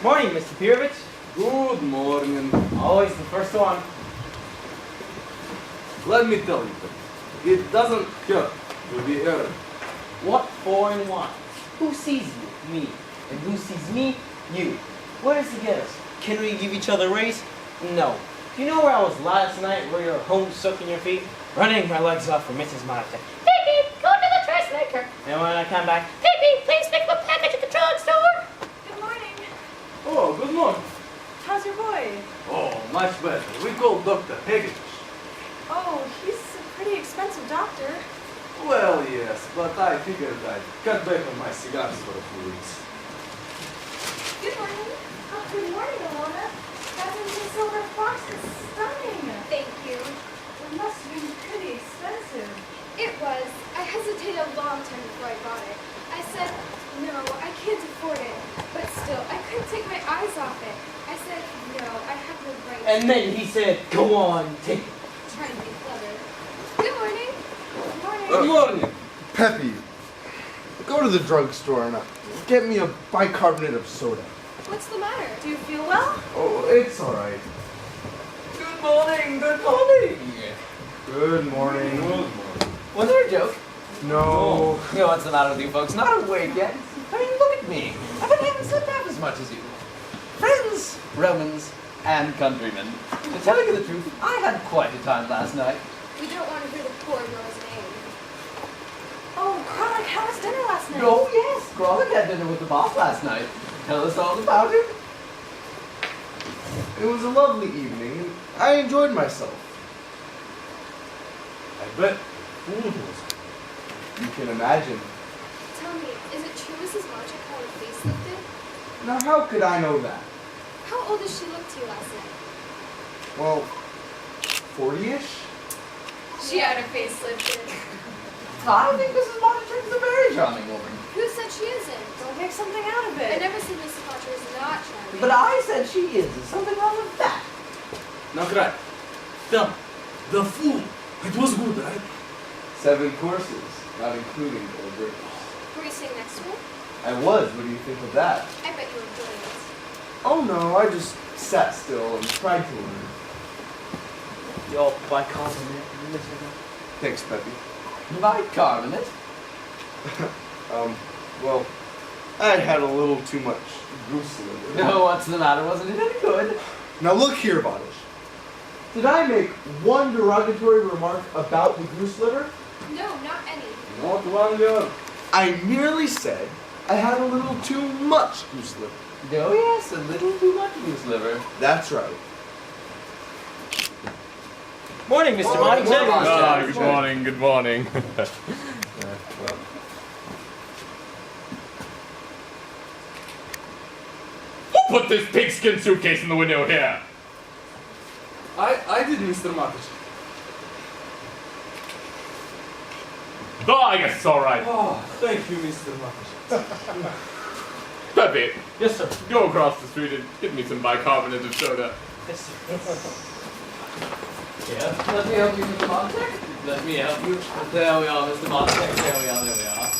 Morning, Mr. Pirovich. Good morning. Always the first one. Let me tell you, it doesn't hurt to be early. What for and why? Who sees you? Me. And who sees me? You. Where does it get us? Can we give each other a raise? No. Do you know where I was last night, where you were home soaking your feet? Running my legs off for Mrs. Monica. Piggy, go to the dressmaker. And when I come back, Piggy, please pick up a package at the drugstore. Good morning. Oh, good morning. How's your boy? Oh, much better. We call Dr. Higgins. Oh, he's a pretty expensive doctor. Well, yes, but I figured I'd cut back on my cigars for a few weeks. Good morning. Oh, good morning, Alona. That Indian silver fox is stunning. Thank you. It must have been pretty expensive. It was. I hesitated a long time before I bought it. I said, no, I can't afford it. But still, I couldn't take my eyes off it. I said, no, I have the right to. and then he said, go on, take it. Trying to be clever. Good morning. Good morning. Good morning. Peppy, go to the drugstore and get me a bicarbonate of soda. What's the matter? Do you feel well? Oh, it's all right. Good morning. Good morning. Good morning. Good morning. Was there a joke? No. You know what's the matter with you folks? Not awake yet? I mean, look at me. I haven't slept half as much as you. Friends, Romans, and countrymen. To tell you the truth, I had quite a time last night. We don't want to hear the poor girl's name. Oh, Kralik, how was dinner last night? Oh, yes. Kralik had dinner with the boss last night. Tell us all about it. It was a lovely evening. I enjoyed myself. I bet food was good. You can imagine. Tell me, is it true Mrs. Monchik had her face lifted? Now, how could I know that? How old did she look to you last night? Well, 40-ish? She had her face lifted. I think Mrs. Montague is a very charming woman. Who said she isn't? Don't make something out of I it. never said Mrs. Monchik is not charming. But I said she is. There's something wrong with that. Now, Craig, tell me, the food, it was good, right? 7 courses, not including the hors d'oeuvres. Were you sitting next to her? I was. What do you think of that? I bet you were brilliant. Oh no, I just sat still and tried to learn. Your bicarbonate, Mr. Thanks, Peppy. Bicarbonate? Well, I had a little too much goose liver. No, what's the matter? Wasn't it any good? Now look here, Bodish. Did I make one derogatory remark about the goose liver? No, not any. Not one girl. I merely said I had a little too much goose liver. Oh, yes, a little too much goose liver. That's right. Morning, Mr. Montague. Ah, good morning, good morning. Who put this pigskin suitcase in the window here? I did, Mr. Matic. Oh, I guess it's all right. Oh, thank you, Mr. Matic. Pepe, Yes, sir. go across the street and get me some bicarbonate of soda. Yes, sir. Yeah. Let me help you, Mr. Montague. Let me help you. There we are, Mr. Montague. There we are, there we are.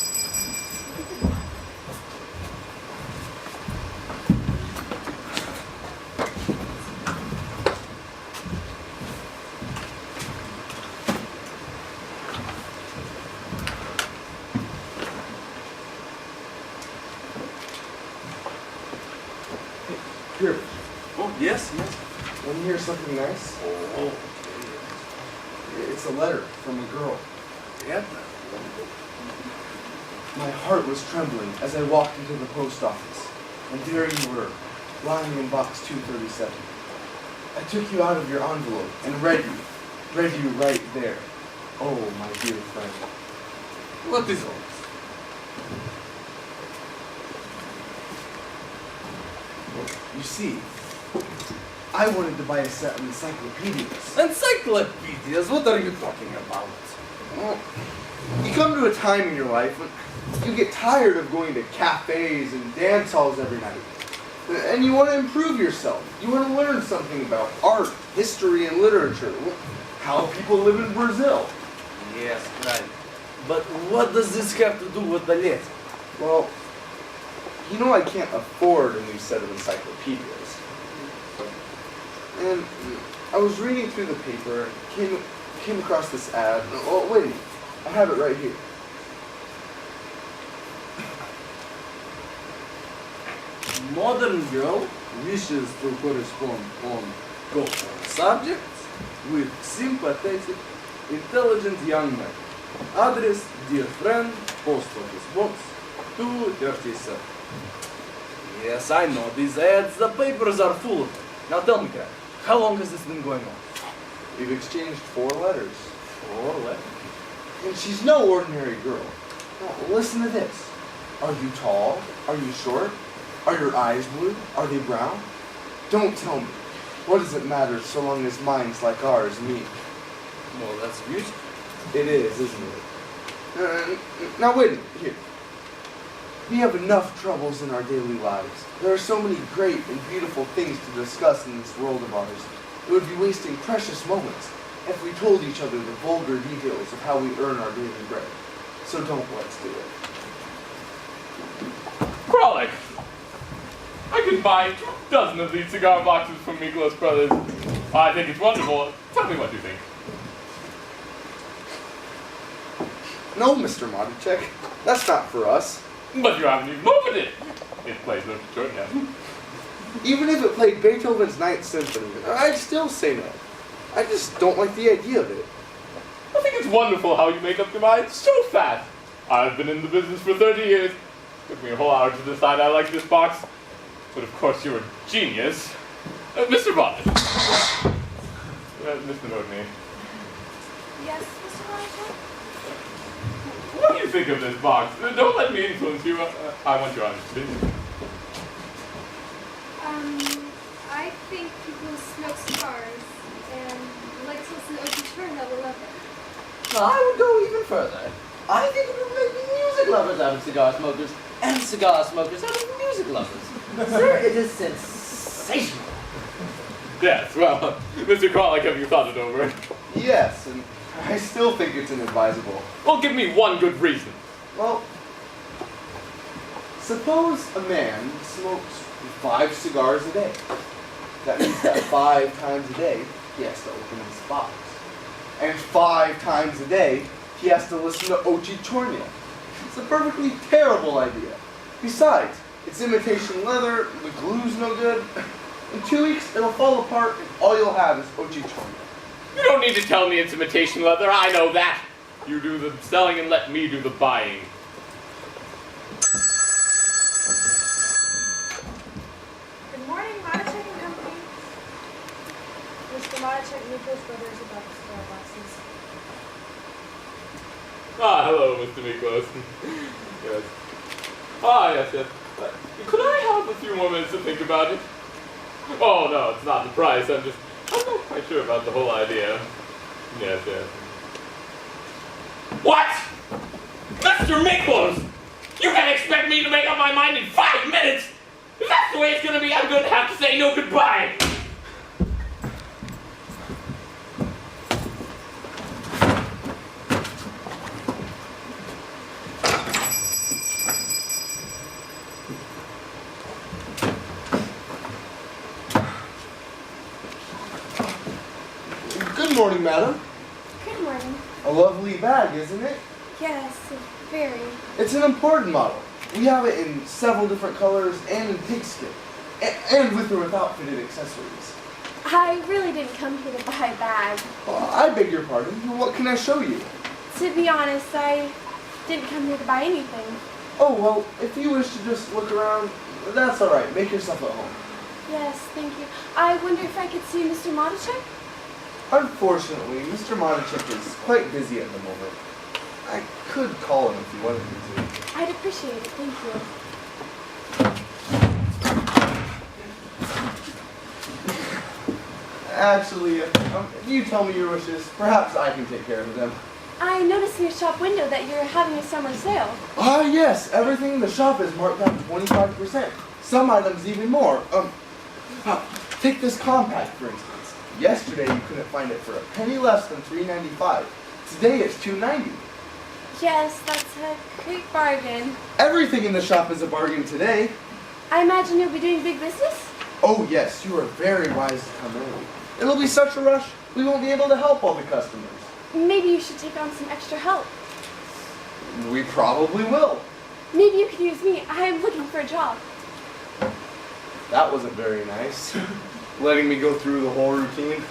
Here, Oh, yes, yes. want to hear something nice? Oh, It's a letter from a girl. yeah. My heart was trembling as I walked into the post office, and there you were, lying in box 237. I took you out of your envelope and read you right there. Oh, my dear friend. What is all this? You see, I wanted to buy a set of encyclopedias. Encyclopedias, what are you talking about? Well, you come to a time in your life when you get tired of going to cafes and dance halls every night. And you want to improve yourself. You want to learn something about art, history, and literature. How people live in Brazil. Yes, right. But what does this have to do with the letter? Well, You know I can't afford a new set of encyclopedias. And I was reading through the paper and came across this ad. Oh, wait, I have it right here. Modern girl wishes to correspond on cultural subjects with sympathetic, intelligent young man. Address, dear friend, post office box 237. Yes, I know these ads. The papers are full of them. Now tell me, Craig, how long has this been going on? We've exchanged 4 letters. 4 letters. And she's no ordinary girl. Now, listen to this. Are you tall? Are you short? Are your eyes blue? Are they brown? Don't tell me. What does it matter so long as minds like ours meet? Well, that's beautiful. It is, isn't it? Now wait a minute, here. We have enough troubles in our daily lives. There are so many great and beautiful things to discuss in this world of ours. It would be wasting precious moments if we told each other the vulgar details of how we earn our daily bread. So let's do it. Crawley, I could buy 24 of these cigar boxes from Miklos Brothers. I think it's wonderful. Tell me what you think. No, Mr. Modicek, that's not for us. But you haven't even opened it. It plays no short now. Even if it played Beethoven's Ninth Symphony, I'd still say no. I just don't like the idea of it. I think it's wonderful how you make up your mind so fast. I've been in the business for 30 years. Took me a whole hour to decide I like this box. But of course you're a genius. Mr. Bonnet. Mr. Nordney. Yes, Mr. Monica? What do you think of this box? Don't let me influence you. I want your honest opinion. I think people who smoke cigars and like to listen to Oki Turner will love it. I would go even further. I think it would make music lovers out of cigar smokers, and cigar smokers out of music lovers. Sir, it is sensational. Yes, well, Mr. Crawley, have you thought it over? Yes, and I still think it's inadvisable. Well, give me one good reason. Well, suppose a man smokes 5 cigars a day. That means that 5 times a day, he has to open his box. And 5 times a day, he has to listen to Ochi Chornia. It's a perfectly terrible idea. Besides, it's imitation leather, the glue's no good. In 2 weeks, it'll fall apart, and all you'll have is Ochi Chornia. You don't need to tell me it's imitation leather. I know that. You do the selling and let me do the buying. Good morning, Modicek and Company. Mr. Modicek, Miklos Brothers about the cigar boxes. Ah, hello, Mr. Miklos. Yes. Ah, yes. Could I have a few more minutes to think about it? Oh, no, it's not the price. I'm not quite sure about the whole idea. Yes. What? Mr. Miklos! You can't expect me to make up my mind in 5 minutes! If that's the way it's gonna be, I'm gonna have to say no goodbye! Good morning, madam. Good morning. A lovely bag, isn't it? Yes, very. It's an important model. We have it in several different colors and in pigskin. And with or without fitted accessories. I really didn't come here to buy a bag. Well, I beg your pardon. What can I show you? To be honest, I didn't come here to buy anything. Oh, well, if you wish to just look around, that's all right. Make yourself at home. Yes, thank you. I wonder if I could see Mr. Modicek? Unfortunately, Mr. Modicek is quite busy at the moment. I could call him if you wanted me to. I'd appreciate it, thank you. Actually, if you tell me your wishes, perhaps I can take care of them. I noticed in your shop window that you're having a summer sale. Ah, yes. Everything in the shop is marked down 25%. Some items even more. Take this compact, for instance. Yesterday, you couldn't find it for a penny less than $3.95. Today, it's $2.90. Yes, that's a great bargain. Everything in the shop is a bargain today. I imagine you'll be doing big business? Oh yes, you are very wise to come early. It'll be such a rush, we won't be able to help all the customers. Maybe you should take on some extra help. We probably will. Maybe you could use me. I'm looking for a job. That wasn't very nice. Letting me go through the whole routine.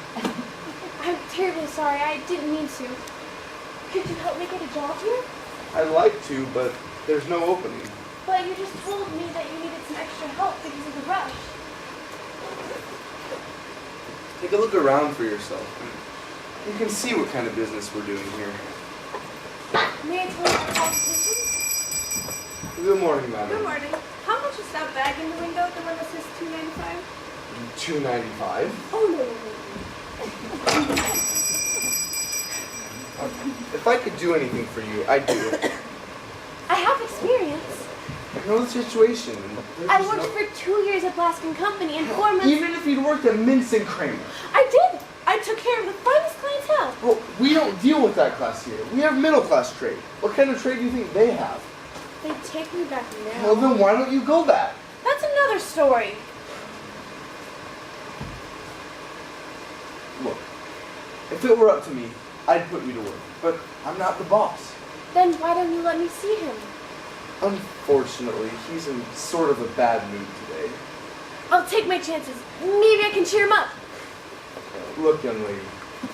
I'm terribly sorry. I didn't mean to. Could you help me get a job here? I'd like to, but there's no opening. But you just told me that you needed some extra help because of the rush. Take a look around for yourself. You can see what kind of business we're doing here. May I tell you your qualifications? Good morning, madam. Good morning. How much is that bag in the window, the one that says $2.95? $2.95. Oh, no. If I could do anything for you, I'd do it. I have experience. I know the situation. I worked for 2 years at Blaskin Company and 4 months. Even if you'd worked at Mince and Kramer. I did. I took care of the finest clientele. Well, we don't deal with that class here. We have middle class trade. What kind of trade do you think they have? They take me back now. Well, then why don't you go back? That's another story. Look, if it were up to me, I'd put you to work. But I'm not the boss. Then why don't you let me see him? Unfortunately, he's in sort of a bad mood today. I'll take my chances. Maybe I can cheer him up. Look, young lady,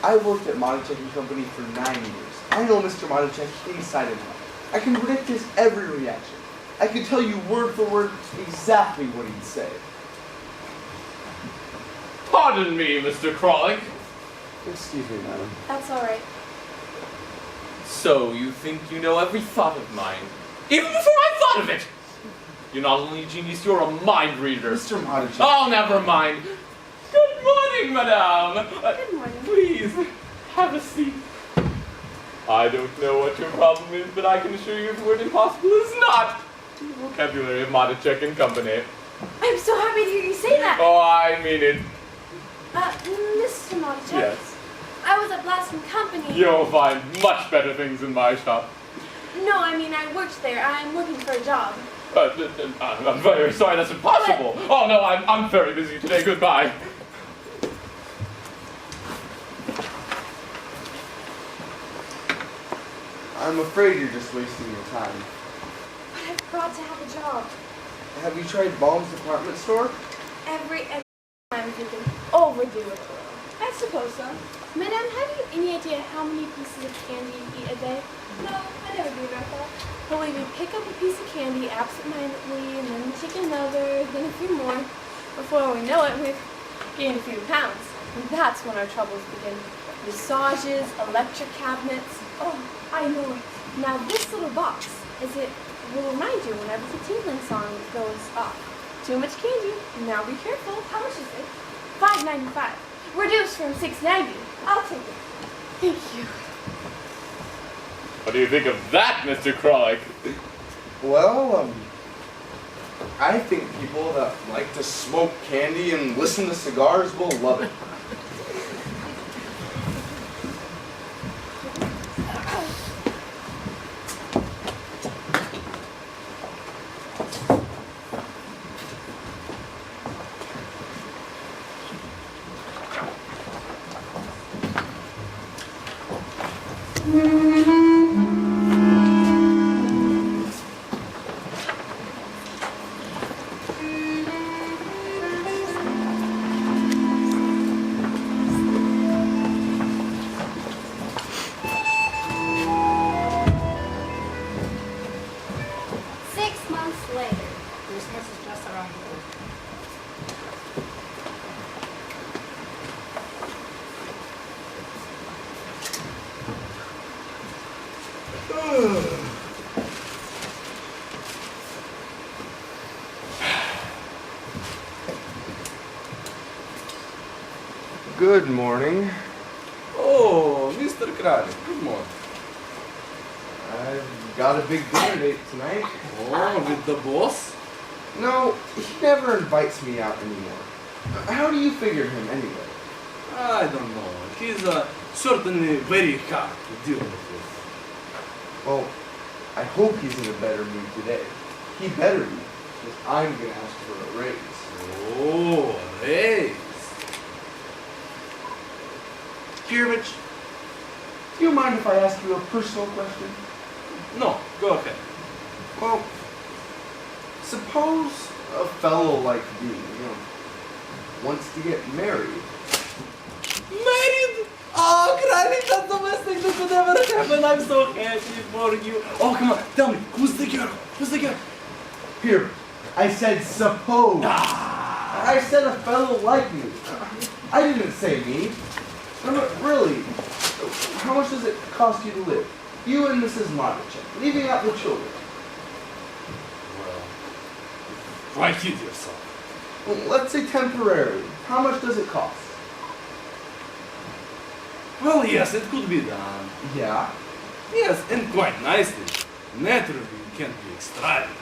I worked at Monachek & Company for 9 years. I know Mr. Monachek inside and out. I can predict his every reaction. I can tell you word for word exactly what he'd say. Pardon me, Mr. Kralik. Excuse me, madam. That's all right. So you think you know every thought of mine, even before I thought of it? You're not only a genius, you're a mind reader. Mr. Monachek. Oh, never mind. Good morning, madame. Good morning. Please, have a seat. I don't know what your problem is, but I can assure you the word impossible is not in the vocabulary of Monachek & Company. I'm so happy to hear you say that. Oh, I mean it. Mr. Monachek. Yes. I was at Blaskin Company. You'll find much better things in my shop. No, I mean I worked there. I'm looking for a job. I'm very sorry, that's impossible. Oh no, I'm very busy today. Goodbye. I'm afraid you're just wasting your time. But I've got to have a job. Have you tried Baum's department store? Every I'm thinking overdo it a little. I suppose so. Madame, have you any idea how many pieces of candy you eat a day? No, I never do that. Well, we pick up a piece of candy absentmindedly, and then take another, then a few more. Before we know it, we've gained a few pounds. And that's when our troubles begin. Massages, electric cabinets. Oh, I know it. Now this little box, will remind you whenever the tinkling song goes off. Too much candy. Now be careful. How much is it? $5.95. Reduced from $6.90. I'll take it. Thank you. What do you think of that, Mr. Kralik? Well, I think people that like to smoke candy and listen to cigars will love it. Good morning. Oh, Mr. Kralik, good morning. I've got a big dinner date tonight. Oh, with the boss? No, he never invites me out anymore. How do you figure him anyway? I don't know. He's certainly very hard to deal with. Well, I hope he's in a better mood today. He better be, because I'm going to ask for a raise. Oh, raise. Kirovich, do you mind if I ask you a personal question? No, go ahead. Well, suppose a fellow like me, wants to get married. Married? Oh, Granny, that's the best thing that could ever happen. I'm so happy for you. Oh, come on, tell me, who's the girl? Who's the girl? Here, I said suppose. I said a fellow like you. I didn't say me. Really, how much does it cost you to live? You and Mrs. Monacek, leaving out the children. Well, why kid yourself? Well, let's say temporarily. How much does it cost? Well, yes, it could be done. Yeah. Yes, and quite nicely. Naturally, it can't be extravagant.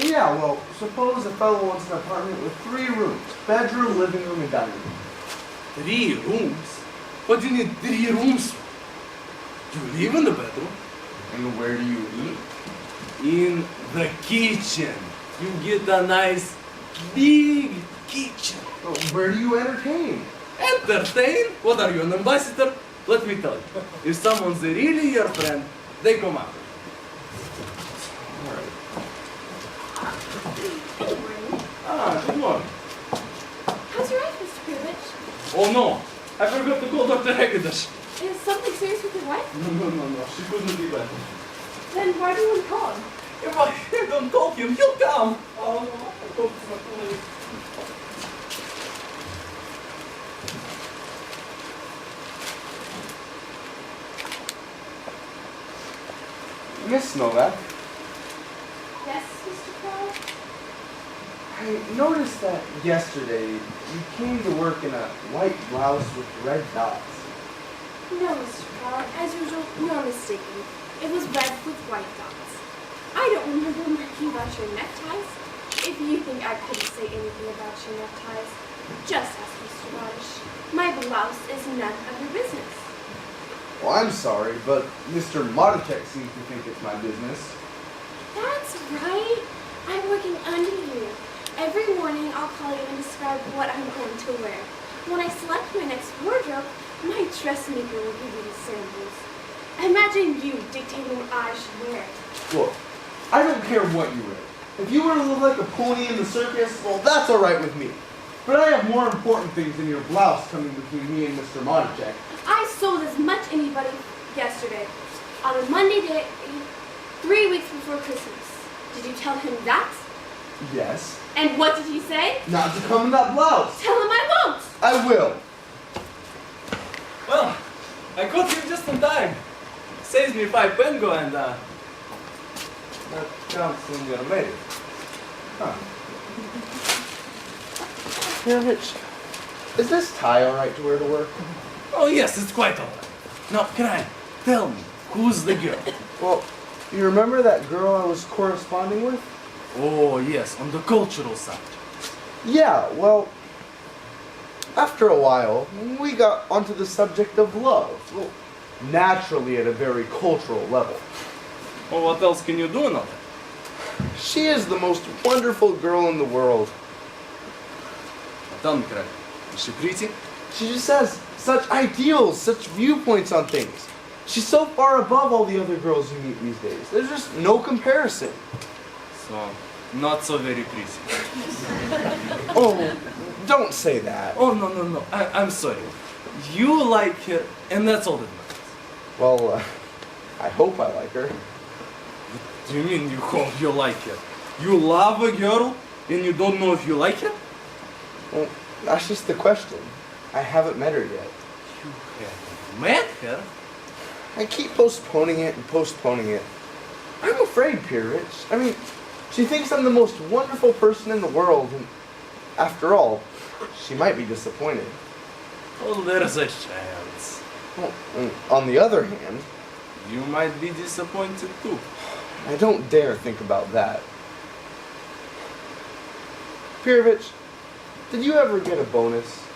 Yeah, well, suppose a fellow wants an apartment with 3 rooms. Bedroom, living room, and dining room. 3 rooms? What do you need 3 rooms for? You live in the bedroom? And where do you eat? In the kitchen. You get a nice big kitchen. Well, where do you entertain? Entertain? What are you, an ambassador? Let me tell you. If someone's really your friend, they come out. All right. Good morning. Ah, good morning. How's your wife, Mr. Kirovich? Oh no, I forgot to call Dr. Hegedish. Is something serious with your wife? No, she couldn't be better. Then why do you want to call him? If I don't call him, he'll come. Oh no, I hope it's not too late. Miss Novak, Yes, Mr. Crow? I noticed that yesterday you came to work in a white blouse with red dots. No, Mr. Crow. As usual, you're mistaken. It was red with white dots. I don't remember marking about your neckties. If you think I couldn't say anything about your neckties, just ask Mr. Radish. My blouse is none of your business. Well, I'm sorry, but Mr. Modicek seems to think it's my business. That's right. I'm working under you. Every morning I'll call you and describe what I'm going to wear. When I select my next wardrobe, my dressmaker will give you the samples. Imagine you dictating what I should wear. Look, I don't care what you wear. If you were to look like a pony in the circus, well, that's all right with me. But I have more important things than your blouse coming between me and Mr. Modicek. I sold as much anybody yesterday. On a Monday day, 3 weeks before Christmas. Did you tell him that? Yes. And what did he say? Not to come in that blouse. Tell him I won't. I will. Well, I caught you just in time. Saves me 5 pengo and that counts in your marriage. Huh. Here, Rich, is this tie all right to wear to work? Oh yes, it's quite alright. Now, Brian, tell me, who's the girl? Well, you remember that girl I was corresponding with? Oh yes, on the cultural side. Yeah, well, after a while, we got onto the subject of love. Well, naturally at a very cultural level. Well, what else can you do now? She is the most wonderful girl in the world. Tell me, Brian, is she pretty? She just has such ideals, such viewpoints on things. She's so far above all the other girls you meet these days. There's just no comparison. So, not so very pretty. Oh, don't say that. Oh, no. I'm sorry. You like her, and that's all that matters. Well, I hope I like her. What do you mean you hope you like her? You love a girl, and you don't know if you like her? Well, that's just the question. I haven't met her yet. You haven't met her? I keep postponing it and postponing it. I'm afraid, Pierrich. I mean, she thinks I'm the most wonderful person in the world, and after all, she might be disappointed. Well, there's a chance. Well, and on the other hand, You might be disappointed too. I don't dare think about that. Pierrich, did you ever get a bonus?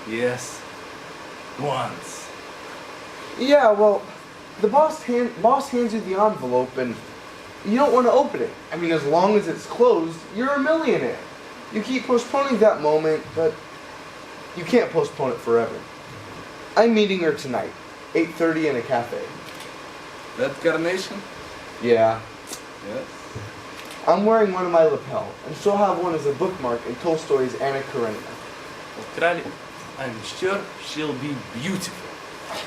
Yes. Once. Yeah, well, the boss hands you the envelope and you don't want to open it. I mean, as long as it's closed, you're a millionaire. You keep postponing that moment, but you can't postpone it forever. I'm meeting her tonight, 8:30 in a cafe. That Carnation? Yeah. Yes. I'm wearing one of my lapel, and she'll have one as a bookmark in Tolstoy's Anna Karenina. Well, I'm sure she'll be beautiful.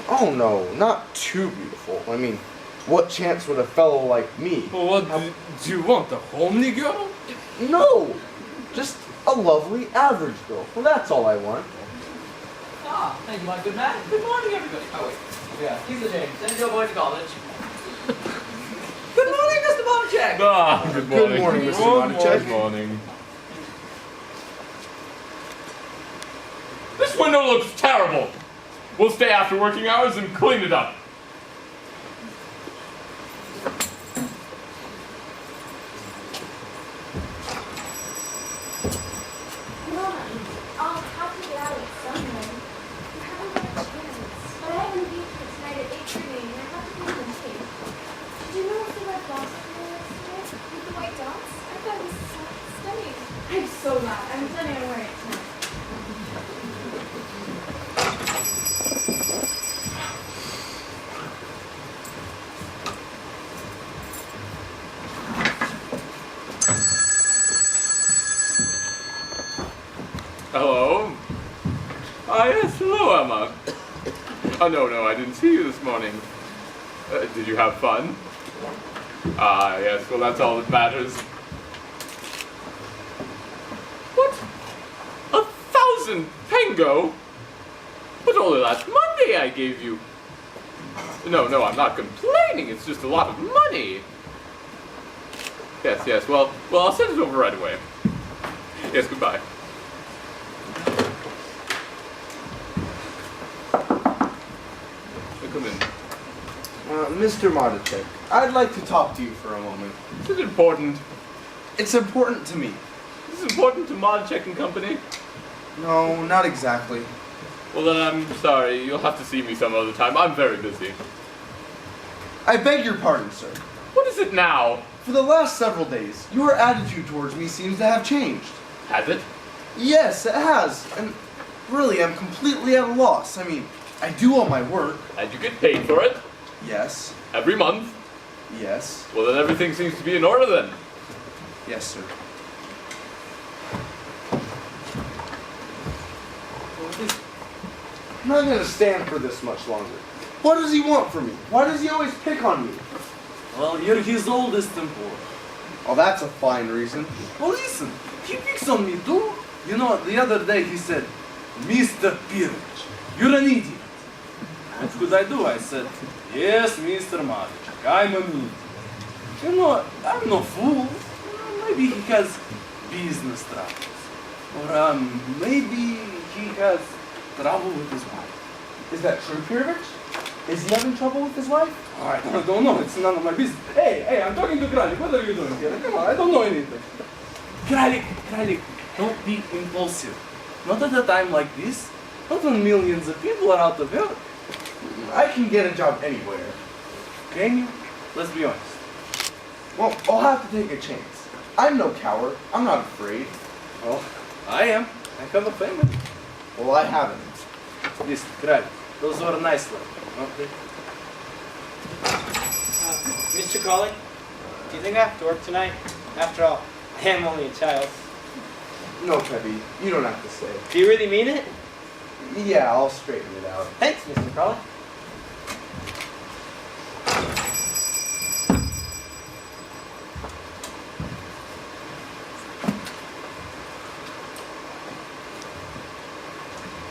Oh no, not too beautiful. I mean, what chance would a fellow like me? Well, what, do you want, a homely girl? No! Just a lovely, average girl. Well, that's all I want. Ah, thank you, my good man. Good morning, everybody. Oh, wait. Yeah, he's the James. Send your boy to college. Good morning, Mr. Bonchek. Ah, good morning. Good morning, Mr. Good Monticek. morning. This window looks terrible. We'll stay after working hours and clean it up. Mom, I'll have to get out at some point. I haven't got a chance. But I have an engagement tonight at 8:30 and I have to be in the meeting. Did you notice the red blouse yesterday with the white dots? I thought it was so stunning. I'm so glad. I'm planning on wearing it tonight. Hello? Ah, yes, hello, Emma. Oh, no, I didn't see you this morning. Did you have fun? Ah, yes, well, that's all that matters. What? 1,000 pengo? But only last Monday I gave you. No, I'm not complaining, it's just a lot of money. Yes, well, I'll send it over right away. Yes, goodbye. Come in. Mr. Monticek, I'd like to talk to you for a moment. Is it important? It's important to me. Is this important to Managerial and Company? No, not exactly. Well, then I'm sorry. You'll have to see me some other time. I'm very busy. I beg your pardon, sir. What is it now? For the last several days, your attitude towards me seems to have changed. Has it? Yes, it has. And really, I'm completely at a loss. I mean, I do all my work. And you get paid for it? Yes. Every month? Yes. Well, then everything seems to be in order then. Yes, sir. I'm not going to stand for this much longer. What does he want from me? Why does he always pick on me? Well, you're his oldest employee. Oh, that's a fine reason. Well, listen, he picks on me too. You know, the other day he said, Mr. Pirich, you're an idiot. What could I do? I said, yes, Mr. Magic, I'm an idiot. You know, I'm no fool. Maybe he has business troubles. Or maybe he has trouble with his wife. Is that true, Pirich? Is he having trouble with his wife? I don't know. It's none of my business. Hey, I'm talking to Kralik. What are you doing here? Come on, I don't know anything. Kralik, don't be impulsive. Not at a time like this. Not when millions of people are out of work. I can get a job anywhere. Can you? Let's be honest. Well, I'll have to take a chance. I'm no coward. I'm not afraid. Well, I am. I have a family. Well, I haven't. Listen, Kralik, those were nice words. Okay. Mr. Colley, do you think I have to work tonight? After all, I am only a child. No, Peppy, you don't have to stay. Do you really mean it? Yeah, I'll straighten it out. Thanks, Mr. Colley.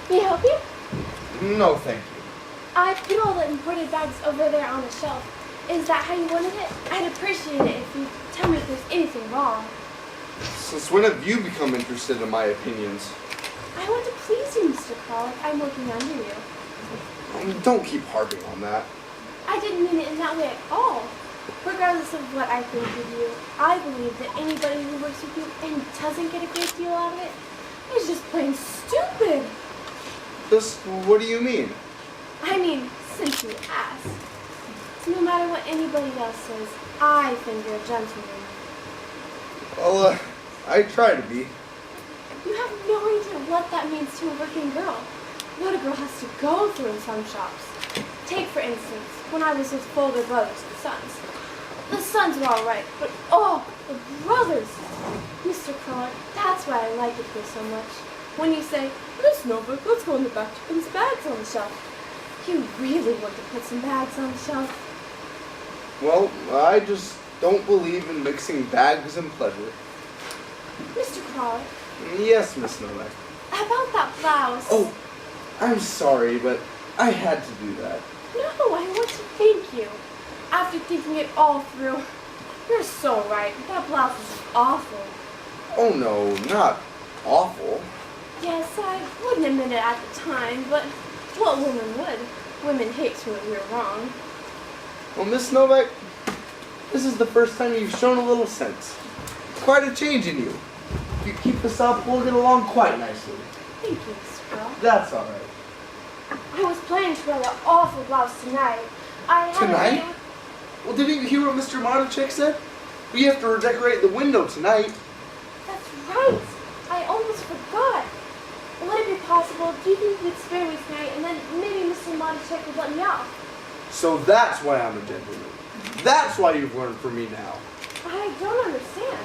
May I help you? No, thank you. I put all the imported bags over there on the shelf. Is that how you wanted it? I'd appreciate it if you tell me if there's anything wrong. Since when have you become interested in my opinions? I want to please you, Mr. Pollock. I'm working under you. Don't keep harping on that. I didn't mean it in that way at all. Regardless of what I think of you, I believe that anybody who works with you and doesn't get a great deal out of it is just plain stupid. What do you mean? I mean, since you asked. No matter what anybody else says, I think you're a gentleman. Well, I try to be. You have no idea what that means to a working girl. What a girl has to go through in some shops. Take, for instance, when I was with older brothers and sons. The sons were all right, but oh, the brothers! Mr. Crawler, that's why I like it here so much. When you say, Miss Novak, let's go in the back to put some bags on the shelf. You really want to put some bags on the shelf. Well, I just don't believe in mixing bags and pleasure. Mr. Crawler, Yes, Miss Novak. about that blouse. Oh, I'm sorry, but I had to do that. No, I want to thank you. After thinking it all through, you're so right. That blouse is awful. Oh no, not awful. Yes, I wouldn't admit it at the time, but what woman would? Women hate to admit we're wrong. Well, Miss Novak, this is the first time you've shown a little sense. Quite a change in you. If you keep this up, we'll get along quite nicely. Thank you, Mr. Girl. That's all right. I was planning to wear that awful blouse tonight. I had Tonight? A Well, didn't you hear what Mr. Monachek said? We have to redecorate the window tonight. That's right. I almost forgot. Would it be possible? Do you think you'd spare me tonight, and then maybe Mr. Monachek would let me off? So that's why I'm a gentleman. That's why you've learned from me now. I don't understand.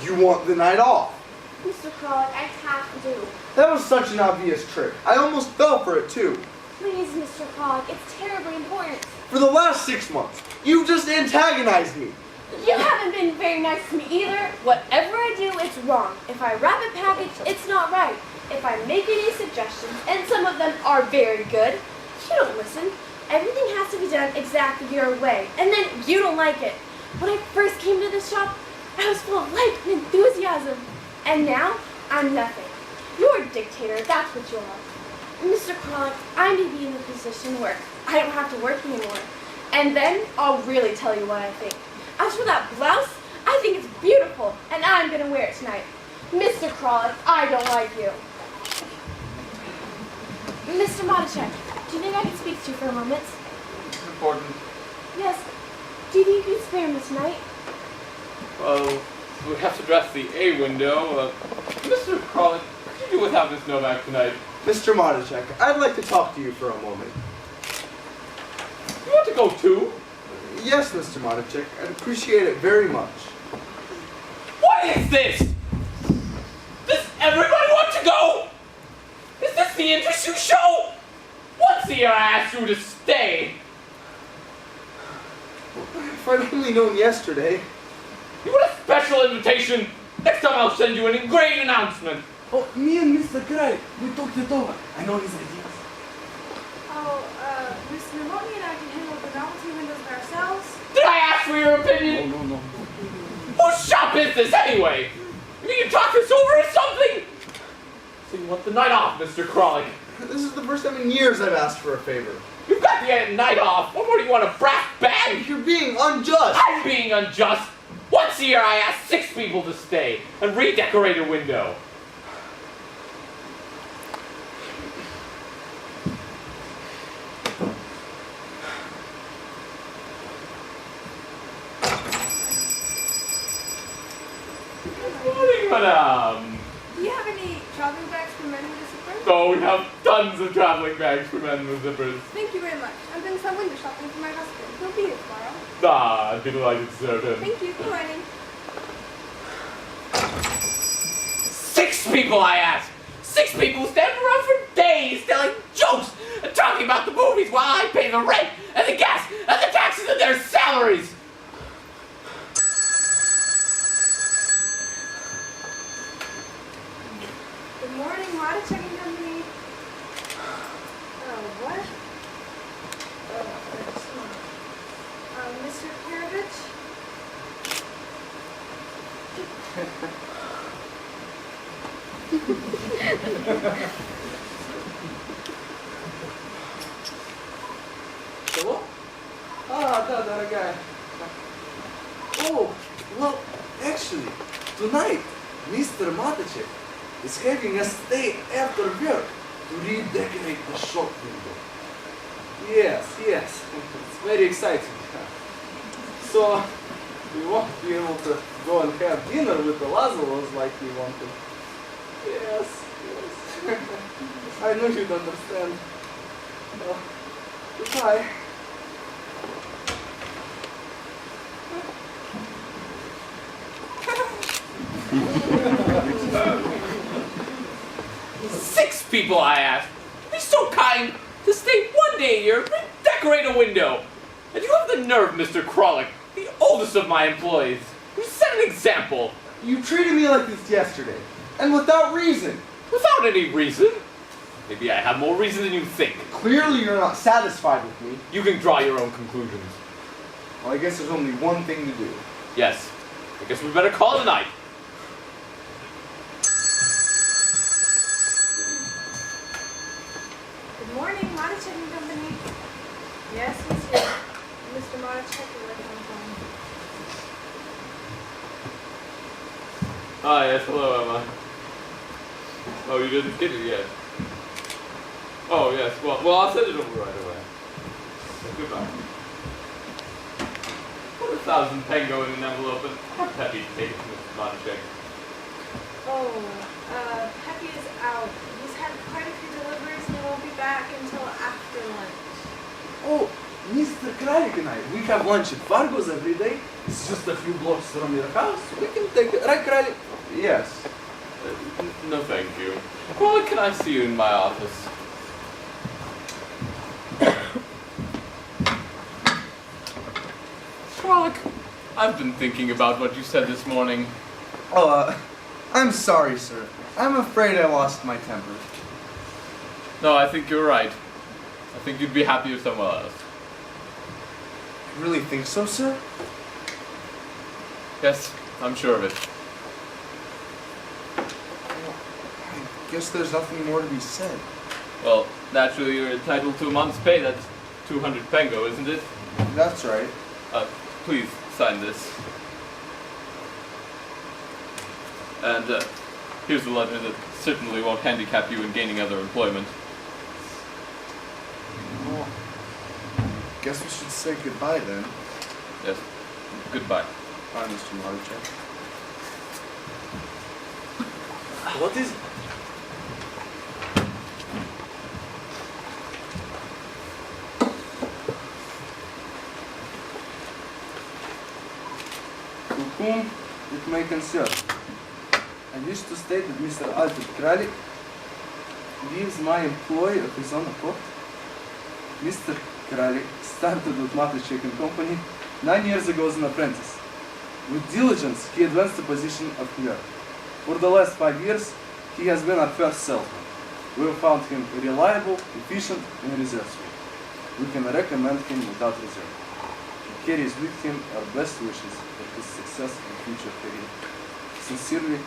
You want the night off. Mr. Crawler, I have to. That was such an obvious trick. I almost fell for it too. Please, Mr. Crawler, it's terribly important. For the last 6 months, you've just antagonized me. You haven't been very nice to me either. Whatever I do, it's wrong. If I wrap a package, it's not right. If I make any suggestions, and some of them are very good, you don't listen. Everything has to be done exactly your way, and then you don't like it. When I first came to this shop, I was full of life and enthusiasm. And now, I'm nothing. You're a dictator, that's what you are. Mr. Crawler, I may be in a position where I don't have to work anymore. And then, I'll really tell you what I think. As for that blouse, I think it's beautiful, and I'm going to wear it tonight. Mr. Crawler, I don't like you. Mr. Monachek, do you think I can speak to you for a moment? It's important. Yes. Do you think you can spare me tonight? Well, we have to dress the A window. Mr. Crawley, could you do without Miss Novak tonight? Mr. Monachek, I'd like to talk to you for a moment. You want to go too? Yes, Mr. Monachek, I'd appreciate it very much. What is this? Does everybody want to go? Is this the interest you show? Once a year I asked you to stay. If I'd only known yesterday. You want a special invitation? Next time I'll send you an engraved announcement. Oh, me and Mr. Gray, we talked it over. I know his ideas. Oh, Miss Pneumonia and I can handle the novelty windows ourselves. Did I ask for your opinion? No. Whose shop is this anyway? You can talk this over or something? So you want the night off, Mr. Crawley? This is the first time in years I've asked for a favor. You've got the night off. What more do you want, a brass bag? You're being unjust. I'm being unjust. Once a year I ask 6 people to stay and redecorate a window. Good morning, madame. Do you have any traveling bags for men with a zipper? Oh, we have tons of traveling bags for men with zippers. Thank you very much. I'm doing some window shopping for my husband. He'll be here tomorrow. Ah, I'd be delighted to serve him. Thank you. Good morning. 6 people, I ask. 6 people stand around for days telling jokes and talking about the movies while I pay the rent and the gas and the taxes and their salaries. Good morning, water checking company. What? Mr. Kirovich? Hello? Да, дорогая. Oh, well, actually, tonight, Mr. Matacek is having a stay after work to redecorate the shop window. Yes, it's very exciting. So, we won't be able to go and have dinner with the Lazaros like we wanted. Yes, yes. I knew you'd understand. Goodbye. Six people, I asked. Be so kind to stay one day here and decorate a window. And you have the nerve, Mr. Kralik, the oldest of my employees. You set an example. You treated me like this yesterday, and without reason. Without any reason. Maybe I have more reason than you think. Clearly you're not satisfied with me. You can draw your own conclusions. Well, I guess there's only one thing to do. Yes. I guess we better call it a night. Good morning, Managerial company. Yes, he's here. Mr. Managerial, you're right on the phone. Ah, yes, hello, Emma. Oh, you didn't get it yet. Oh, yes, well, I'll send it over right away. Goodbye. Put 1,000 pengo in an envelope and have Peppy take it to Mr. Monchek. Oh, Peppy is out. He's had quite a few deliveries and he won't be back until after lunch. Oh, Mr. Kralik and I, we have lunch at Fargo's every day. It's just a few blocks from your house. We can take it. Right, Kralik? Yes. No, thank you. Well, can I see you in my office? Frolic, I've been thinking about what you said this morning. Oh, I'm sorry, sir. I'm afraid I lost my temper. No, I think you're right. I think you'd be happier somewhere else. You really think so, sir? Yes, I'm sure of it. I guess there's nothing more to be said. Well, naturally you're entitled to a month's pay. That's 200 pengo, isn't it? That's right. Please sign this. And here's a letter that certainly won't handicap you in gaining other employment. Well, guess we should say goodbye then. Yes. Goodbye. Bye, Mr. Marchek. What is it? To whom it may concern, I wish to state that Mr. Alfred Kralik leaves my employ of his own accord. Mr. Kralik started with Matechek and Company 9 years ago as an apprentice. With diligence, he advanced the position of clerk. For the last 5 years, he has been our first salesman. We have found him reliable, efficient, and resourceful. We can recommend him without reserve. He carries with him our best wishes for his success and future career. Sincerely,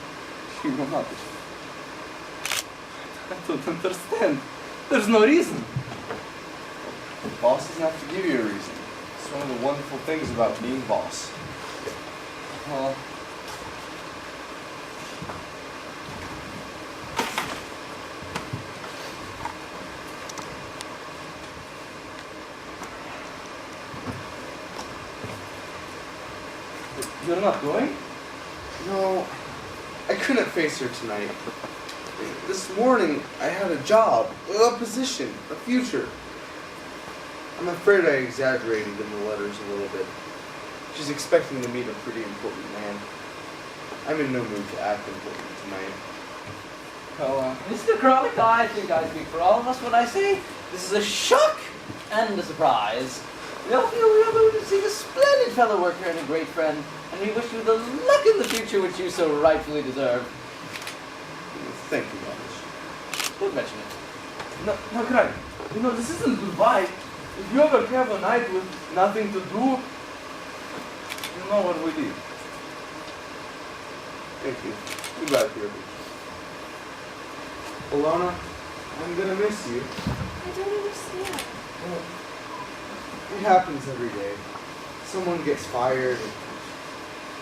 Hugo Matechek. I don't understand. There's no reason. The boss doesn't have to give you a reason. It's one of the wonderful things about being boss. Well, You're not going? no, I couldn't face her tonight. This morning, I had a job, a position, a future. I'm afraid I exaggerated in the letters a little bit. She's expecting to meet a pretty important man. I'm in no mood to act important tonight. Oh, Mr. Kralik, I think I speak for all of us when I say this is a shock and a surprise. We all feel we are going to see a splendid fellow worker and a great friend, and we wish you the luck in the future which you so rightfully deserve. Thank you, Manish. Don't mention it. No, Kralik. You know, this isn't goodbye. If you ever have a night with nothing to do, you know where we live. Thank you. Goodbye, Peter. Alona, I'm gonna miss you. I don't understand. Well, it happens every day. Someone gets fired. And...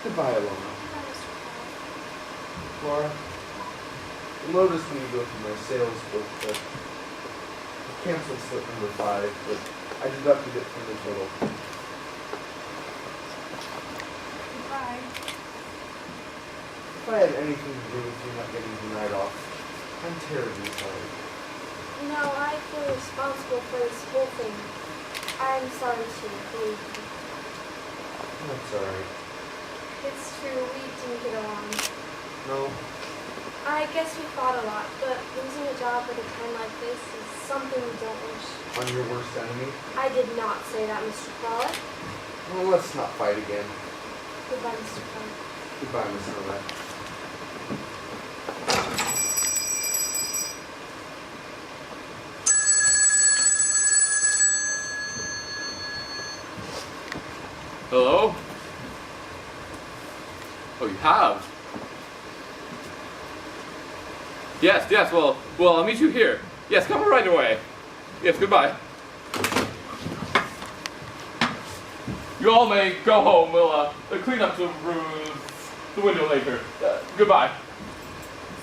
Goodbye, Alona. Laura, you'll notice when you go through my sales book that I canceled slip number 5, but I deducted it from the total. If I had anything to do with you not getting the night off, I'm terribly sorry. No, I feel responsible for this whole thing. I'm sorry too, believe me. That's alright. It's true, we didn't get along. No, I guess we fought a lot, but losing a job at a time like this is something we don't wish. I'm your worst enemy. I did not say that, Mr. Crawler. Well, let's not fight again. Goodbye, Mr. Crawler. Goodbye, Miss Roulette. Hello? Oh, you have? Yes, well, I'll meet you here. Yes, come right away. Yes, goodbye. You all may go home. We'll clean up the window later. Goodbye.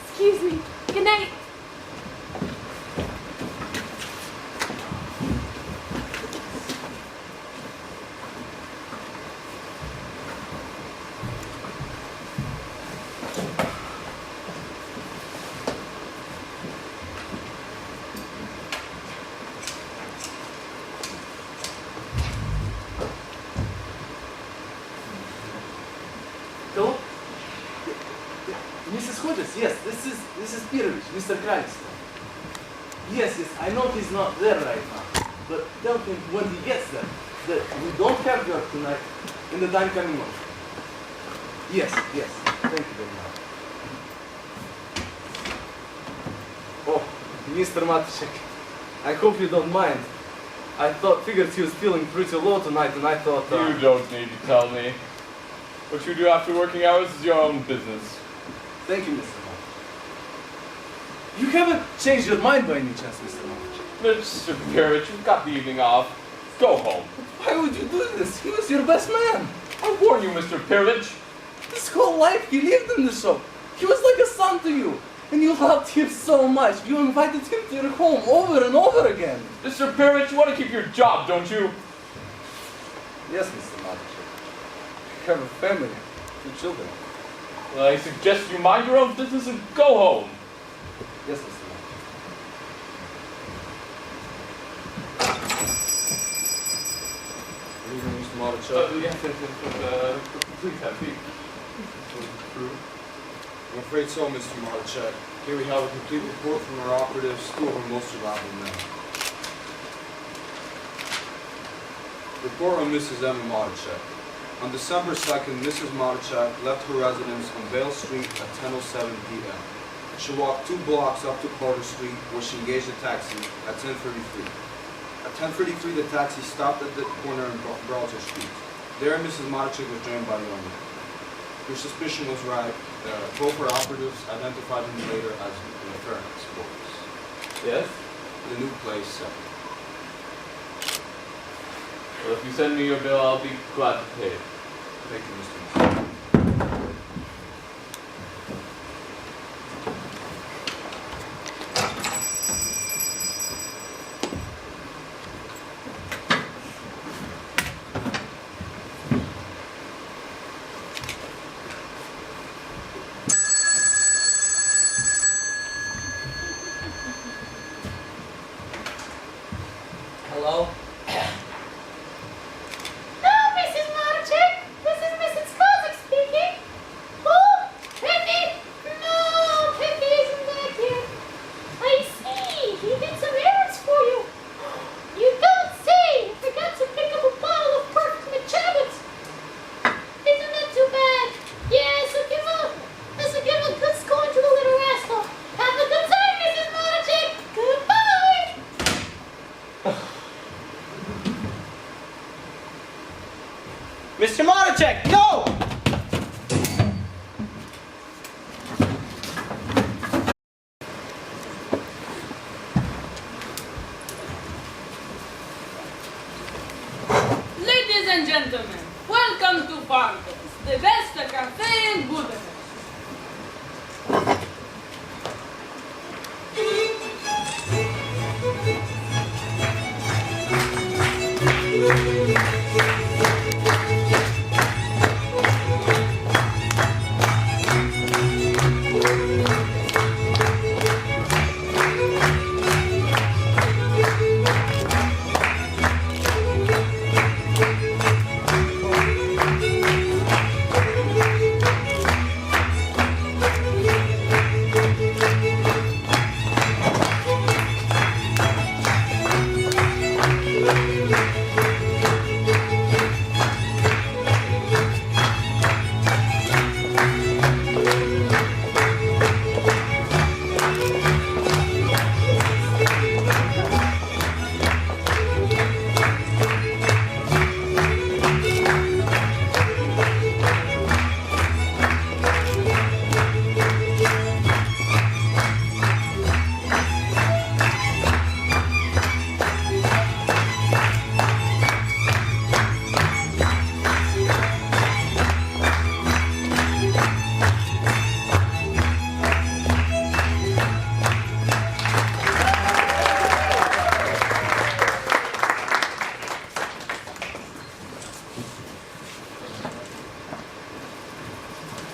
Excuse me. Good night. Hello? Mrs. Hodges, yes, this is Perovich, Mr. Christ. Yes, I know he's not there right now, but tell him when he gets there that we don't have work tonight and the time coming on. Yes, thank you very much. Oh, Mr. Matuszek, I hope you don't mind. Figured he was feeling pretty low tonight, and I thought. You don't need to tell me. What you do after working hours is your own business. Thank you, Mr. Matuszek. You haven't changed your mind by any chance, Mr. Matuszek? Mr. Pirich, you've got the evening off. Go home. Why would you do this? He was your best man. I warn you, Mr. Pirich. His whole life he lived in the shop. He was like a son to you. And you loved him so much. You invited him to your home over and over again. Mr. Pirich, you want to keep your job, don't you? Yes, Mr. Matuszek. You have a family, 2 children. Well, I suggest you mind your own business and go home. Yes, Mr. Matuszek. Good evening, Mr. Matuszek. Yes, please have me. I'm afraid so, Mr. Matuszek. Here we have a complete report from our operatives, 2 of our most reliable men. Report on Mrs. Emma Matuszek. On December 2nd, Mrs. Matuszek left her residence on Vale Street at 10:07 p.m. She walked 2 blocks up to Carter Street, where she engaged a taxi at 10:33. At 10:33, the taxi stopped at the corner in Broadway Street. There, Mrs. Matuszek was joined by a young man. Your suspicion was right. Both our operatives identified him later as the Fairness Boys. Yes? The new place, 7. Well, if you send me your bill, I'll be glad to pay it. Thank you, Mr. Matuszek. Hello? No, Mrs. Matuszek!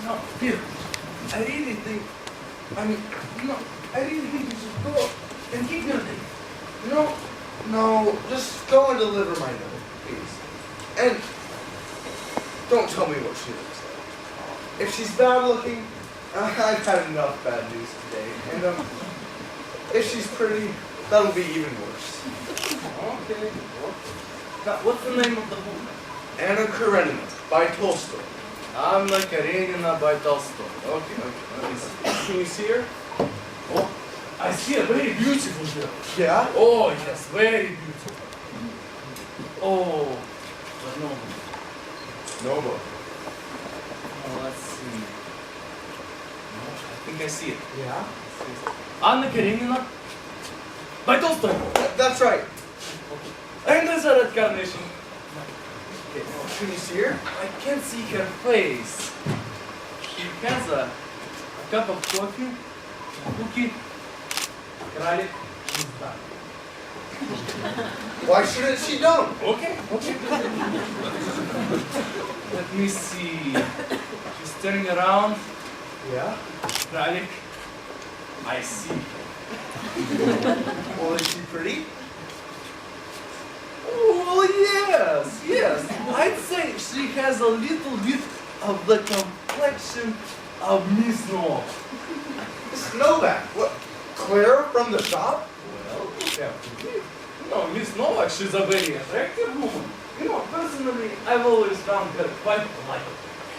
No, Peter, I really think, I really think you should go and keep your name. No, just go and deliver my note, please. And don't tell me what she looks like. If she's bad looking, I've had enough bad news today. And if she's pretty, that'll be even worse. Okay. Now, what's the name of the book? Anna Karenina by Tolstoy. Anna Karenina by Tolstoy. Okay. Let me see. Can you see her? Oh, I see a very beautiful girl. Yeah? Oh, yes, very beautiful. Oh, but no. No book. Oh, let's see. No, I think I see it. Yeah? Anna Karenina by Tolstoy. That's right. And there's a red carnation. Okay, can you see her? I can't see her face. She has a cup of coffee, a cookie, кралик, and done. Why shouldn't she don't? Okay. Let me see. She's turning around. Yeah? Kralik. I see. Well, is she pretty? Oh, yes. I'd say she has a little bit of the complexion of Miss Novak. Miss Novak. What? Claire from the shop? Well, you have to be. Miss Novak, she's a very attractive woman. Personally, I've always found her quite polite.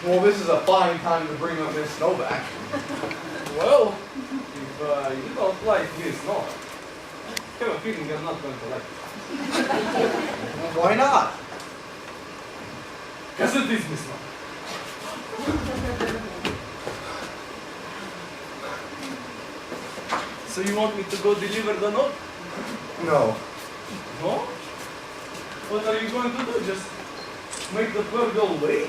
Well, this is a fine time to bring up Miss Novak. Well, if you don't like Miss Novak, I have a feeling you're not going to like it. Why not? Because it is Miss Novak. So you want me to go deliver the note? No. No? What are you going to do? Just make the poor girl wait?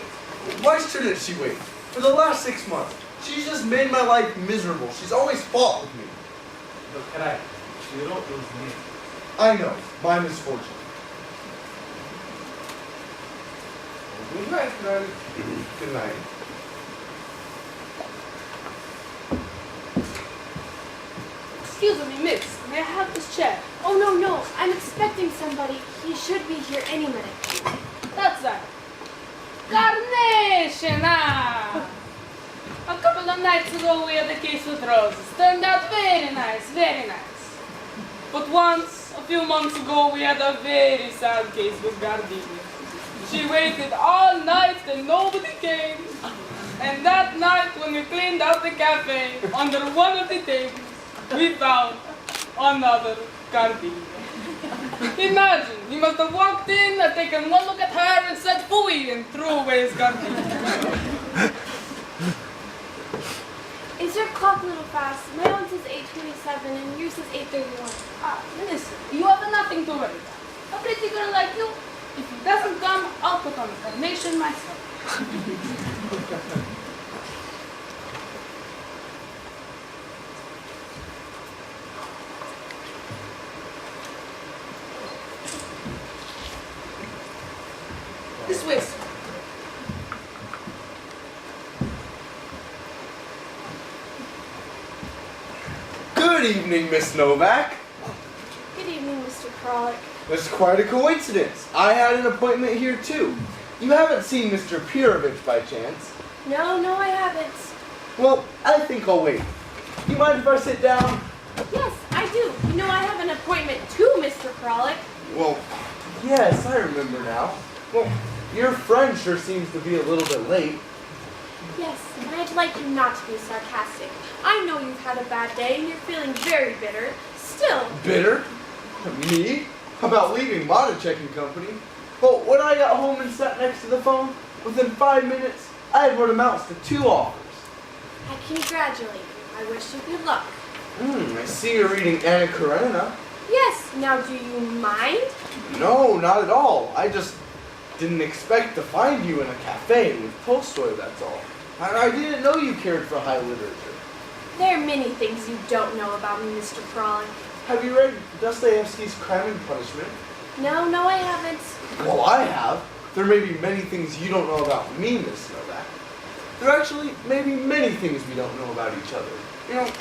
Why shouldn't she wait? For the last 6 months, she's just made my life miserable. She's always fought with me. But cry. She wrote those names. I know. My misfortune. Good night, Cry. Good night. Excuse me, miss. May I have this chair? Oh, no. I'm expecting somebody. He should be here any minute. That's right. Carnation! A couple of nights ago we had a case with roses. Turned out very nice, very nice. But once, a few months ago, we had a very sad case with Gardenia. She waited all night and nobody came. And that night, when we cleaned out the cafe, under one of the tables, we found another Gardenia. Imagine, he must have walked in, had taken one look at her and said "Phooey" and threw away his Gardenia. Is your clock a little fast? My own says 8:27 and yours says 8:31. Listen, you have nothing to worry about. A pretty girl like you, if he doesn't come, I'll put on the Termination myself. This way, sir. Good evening, Miss Novak. Good evening, Mr. Kralik. That's quite a coincidence. I had an appointment here too. You haven't seen Mr. Pirovich by chance? No, I haven't. Well, I think I'll wait. You mind if I sit down? Yes, I do. You know I have an appointment too, Mr. Kralik. Well, yes, I remember now. Well, your friend sure seems to be a little bit late. Yes, and I'd like you not to be sarcastic. I know you've had a bad day and you're feeling very bitter. Still. Bitter? Me? About leaving Managerial Company? Well, when I got home and sat next to the phone, within 5 minutes, I had what amounts to 2 offers. I congratulate you. I wish you good luck. I see you're reading Anna Karenina. Yes, now do you mind? No, not at all. I just didn't expect to find you in a cafe with Tolstoy, that's all. And I didn't know you cared for high literature. There are many things you don't know about me, Mr. Kralik. Have you read Dostoevsky's Crime and Punishment? No, I haven't. Well, I have. There may be many things you don't know about me, Miss Novak. There are actually maybe many things we don't know about each other. You know,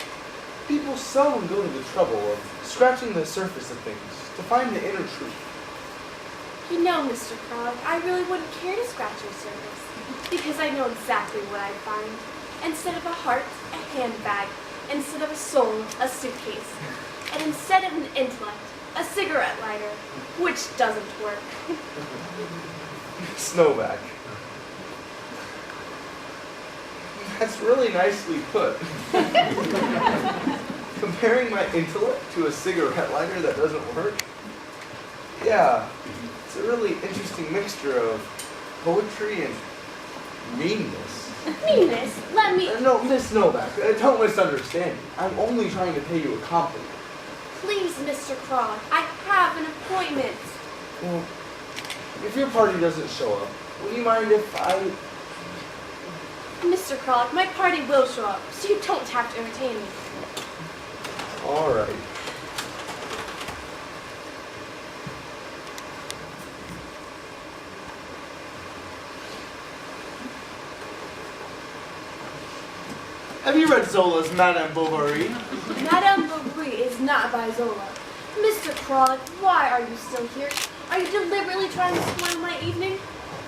people seldom go to the trouble of scratching the surface of things to find the inner truth. You know, Mr. Frog, I really wouldn't care to scratch your surface, because I know exactly what I'd find. Instead of a heart, a handbag. Instead of a soul, a suitcase. And instead of an intellect, a cigarette lighter, which doesn't work. Snowback. That's really nicely put. Comparing my intellect to a cigarette lighter that doesn't work? Yeah, it's a really interesting mixture of poetry and meanness. Meanness? Let me... No, Miss Novak, don't misunderstand me. I'm only trying to pay you a compliment. Please, Mr. Frog, I have an appointment. Well, if your party doesn't show up, would you mind if I... Mr. Kralik, my party will show up, so you don't have to entertain me. All right. Have you read Zola's Madame Bovary? Madame Bovary is not by Zola. Mr. Kralik, why are you still here? Are you deliberately trying to spoil my evening?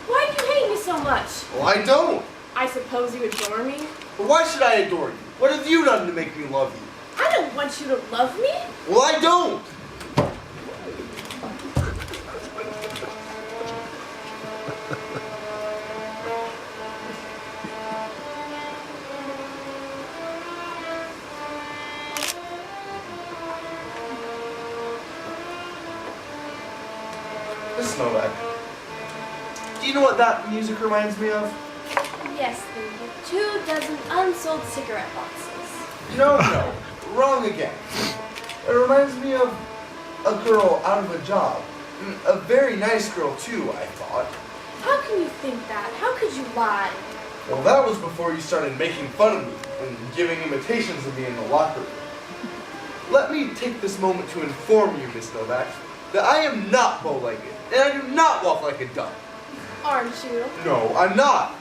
Why do you hate me so much? Well, I don't. I suppose you adore me? But why should I adore you? What have you done to make me love you? I don't want you to love me. Well, I don't. Miss Novak, do you know what that music reminds me of? Yes, thank you. 2 dozen unsold cigarette boxes. No, wrong again. It reminds me of a girl out of a job. A very nice girl, too, I thought. How can you think that? How could you lie? Well, that was before you started making fun of me and giving imitations of me in the locker room. Let me take this moment to inform you, Miss Novak, that I am not bow-legged, and I do not walk like a duck. Aren't you? No, I'm not.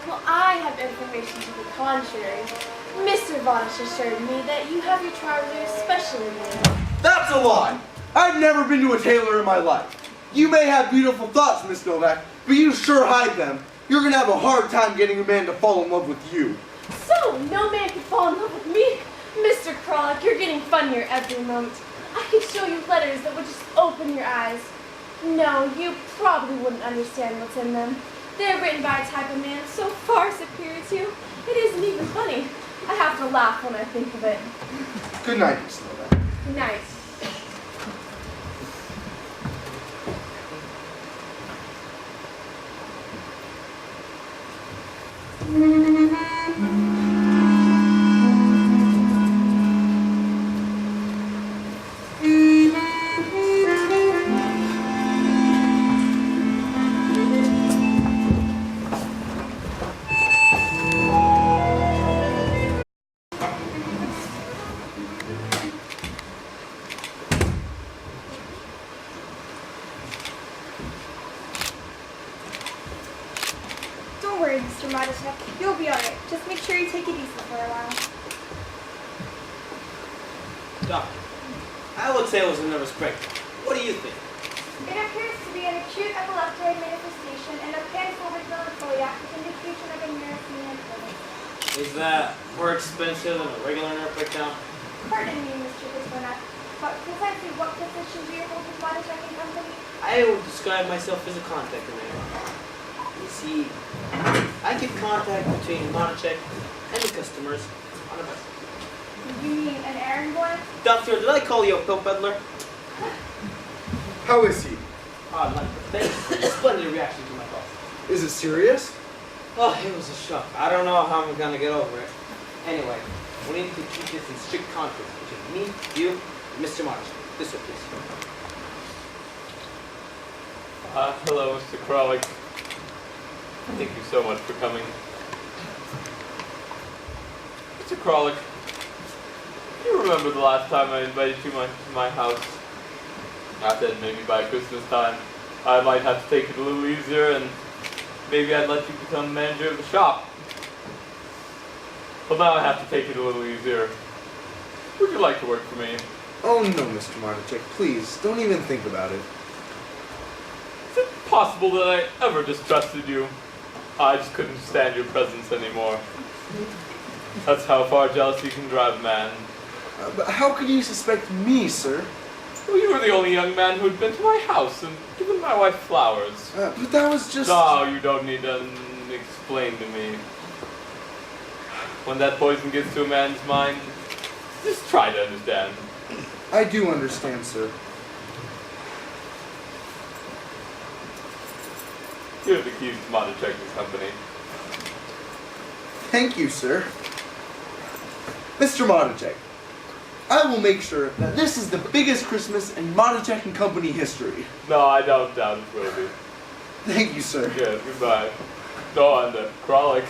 Well, I have information to the contrary. Mr. Vanish assured me that you have your trousers specially made. That's a lie! I've never been to a tailor in my life. You may have beautiful thoughts, Miss Novak, but you sure hide them. You're gonna have a hard time getting a man to fall in love with you. So, no man could fall in love with me? Mr. Kralik, you're getting funnier every moment. I could show you letters that would just open your eyes. No, you probably wouldn't understand what's in them. They're written by a type of man so far superior to you, it isn't even funny. I have to laugh when I think of it. Good night, Miss Novak. Good night. Don't worry, Mr. Madishek. You'll be alright. Just make sure you take it easy for a while. Doctor, I would say it was a nervous breakdown. What do you think? It appears to be an acute epileptoid manifestation and a painful melancholia with indication of a neurasthenia influence. Is that more expensive than a regular nerve breakdown? Pardon me, Mr. Bismarck, but precisely what position do you hold with Madishek and Company? I would describe myself as a contact man. You see, I keep contact between Monachek and the customers on a bus. You mean an errand boy? Doctor, did I call you a pill peddler? How is he? Oh, not pathetic. Splendid reaction to my call. Is it serious? Oh, it was a shock. I don't know how I'm gonna get over it. Anyway, we need to keep this in strict conflict between me, you, and Mr. Monachek. This way, please. Hello, Mr. Kralik. Thank you so much for coming. Mr. Kralik, do you remember the last time I invited you to my house? I said maybe by Christmas time I might have to take it a little easier and maybe I'd let you become manager of the shop. Well, now I have to take it a little easier. Would you like to work for me? Oh no, Mr. Marticek, please, don't even think about it. Is it possible that I ever distrusted you? I just couldn't stand your presence anymore. That's how far jealousy can drive a man. But how could you suspect me, sir? Well, you were the only young man who had been to my house and given my wife flowers. But that was just... No, you don't need to explain to me. When that poison gets to a man's mind, just try to understand. I do understand, sir. Here are the keys to Managerial's company. Thank you, sir. Mr. Marticek, I will make sure that this is the biggest Christmas in Marticek and Company history. No, I don't doubt it will be. Thank you, sir. Yes, goodbye. Oh, and Kralik,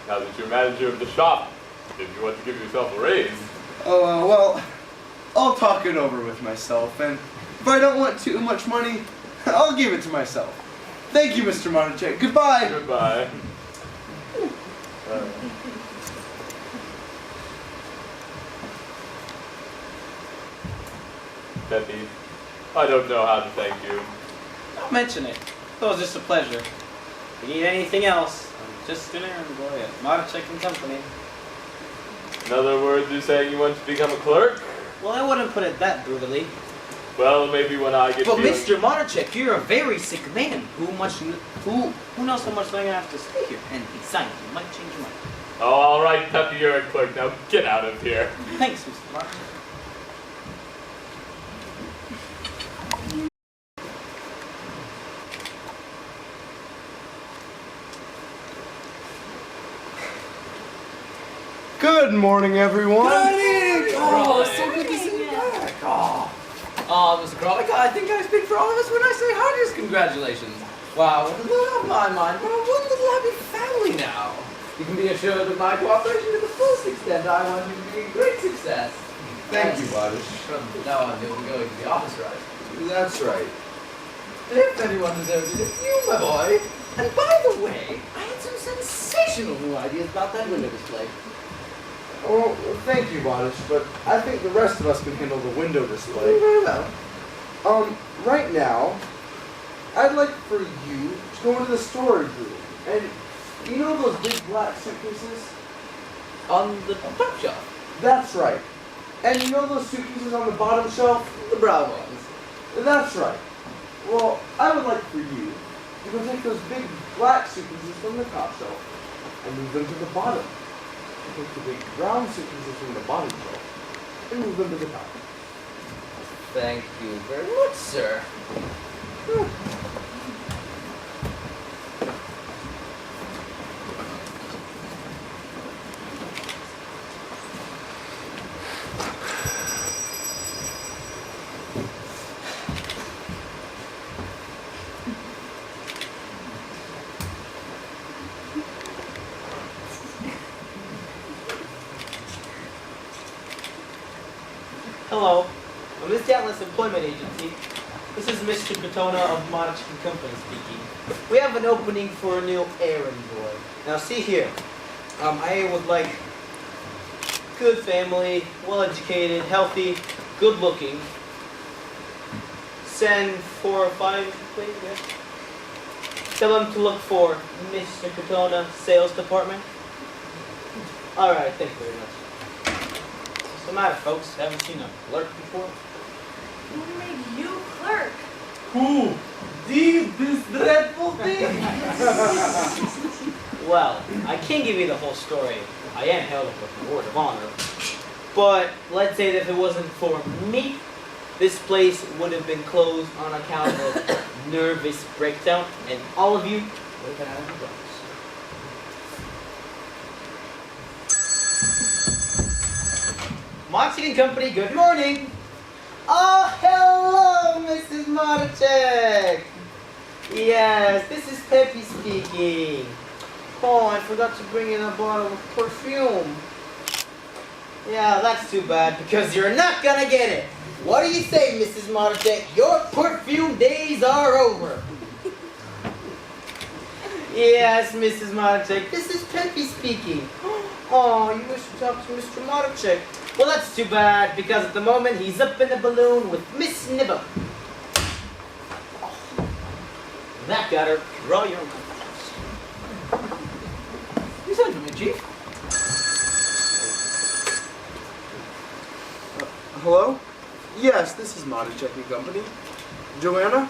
now that you're manager of the shop, did you want to give yourself a raise? Oh, well, I'll talk it over with myself, and if I don't want too much money, I'll give it to myself. Thank you, Mr. Marticek. Goodbye. Goodbye. Peppy, I don't know how to thank you. Don't mention it. It was just a pleasure. If you need anything else, I'm just an errand boy at Marticek and Company. In other words, you're saying you want to become a clerk? Well, I wouldn't put it that brutally. Well, maybe when I get But feeling... Mr. Marticek, you're a very sick man. Who knows how much longer I have to stay here? And besides, you might change your mind. Oh, all right, Peppy, you're a clerk. Now get out of here. Thanks, Mr. Marticek. Good morning, everyone. Oh, so good to see you back. Mr. Kralik, I think I speak for all of us when I say heartiest congratulations. Wow, with a little off my mind, we're one little happy family now. You can be assured of my cooperation to the fullest extent. I want you to be a great success. Thank you, Bodish. From now on, you'll be going to the office, right? That's right. If anyone deserves it, it's you, my boy. And by the way, I had some sensational new ideas about that window display. Well, thank you, Bodish, but I think the rest of us can handle the window display. Very well. Right now, I'd like for you to go into the storage room. And you know those big black suitcases? On the top shelf. That's right. And you know those suitcases on the bottom shelf? The brown ones. That's right. Well, I would like for you to go take those big black suitcases from the top shelf and move them to the bottom. Take the big brown suitcases from the bottom shelf and move them to the top. Thank you very much, sir. Hello. I'm Miss Atlas Employment Agency. This is Mr. Katona of Managerial Company speaking. We have an opening for a new errand boy. Now see here. I would like good family, well-educated, healthy, good-looking. Send 4 or 5, please. Yeah. Tell them to look for Mr. Katona, Sales Department. All right. Thank you very much. What's the matter, folks? Haven't seen a clerk before? Who made you clerk? Who? This dreadful thing? Well, I can't give you the whole story. I am held up with a word of honor. But let's say that if it wasn't for me, this place would have been closed on account of nervous breakdown, and all of you would have been out of your jobs. Mexican Company, good morning. Oh, hello, Mrs. Marticek. Yes, this is Peppy speaking. Oh, I forgot to bring in a bottle of perfume. Yeah, that's too bad because you're not gonna get it. What do you say, Mrs. Marticek? Your perfume days are over. Yes, Mrs. Marticek, this is Peppy speaking. Oh, you wish to talk to Mr. Marchek. Well, that's too bad, because at the moment he's up in a balloon with Miss Nibble. Oh, that got her. Draw your own. You sent for me, Chief. Hello? Yes, this is Modachek and Company. Joanna?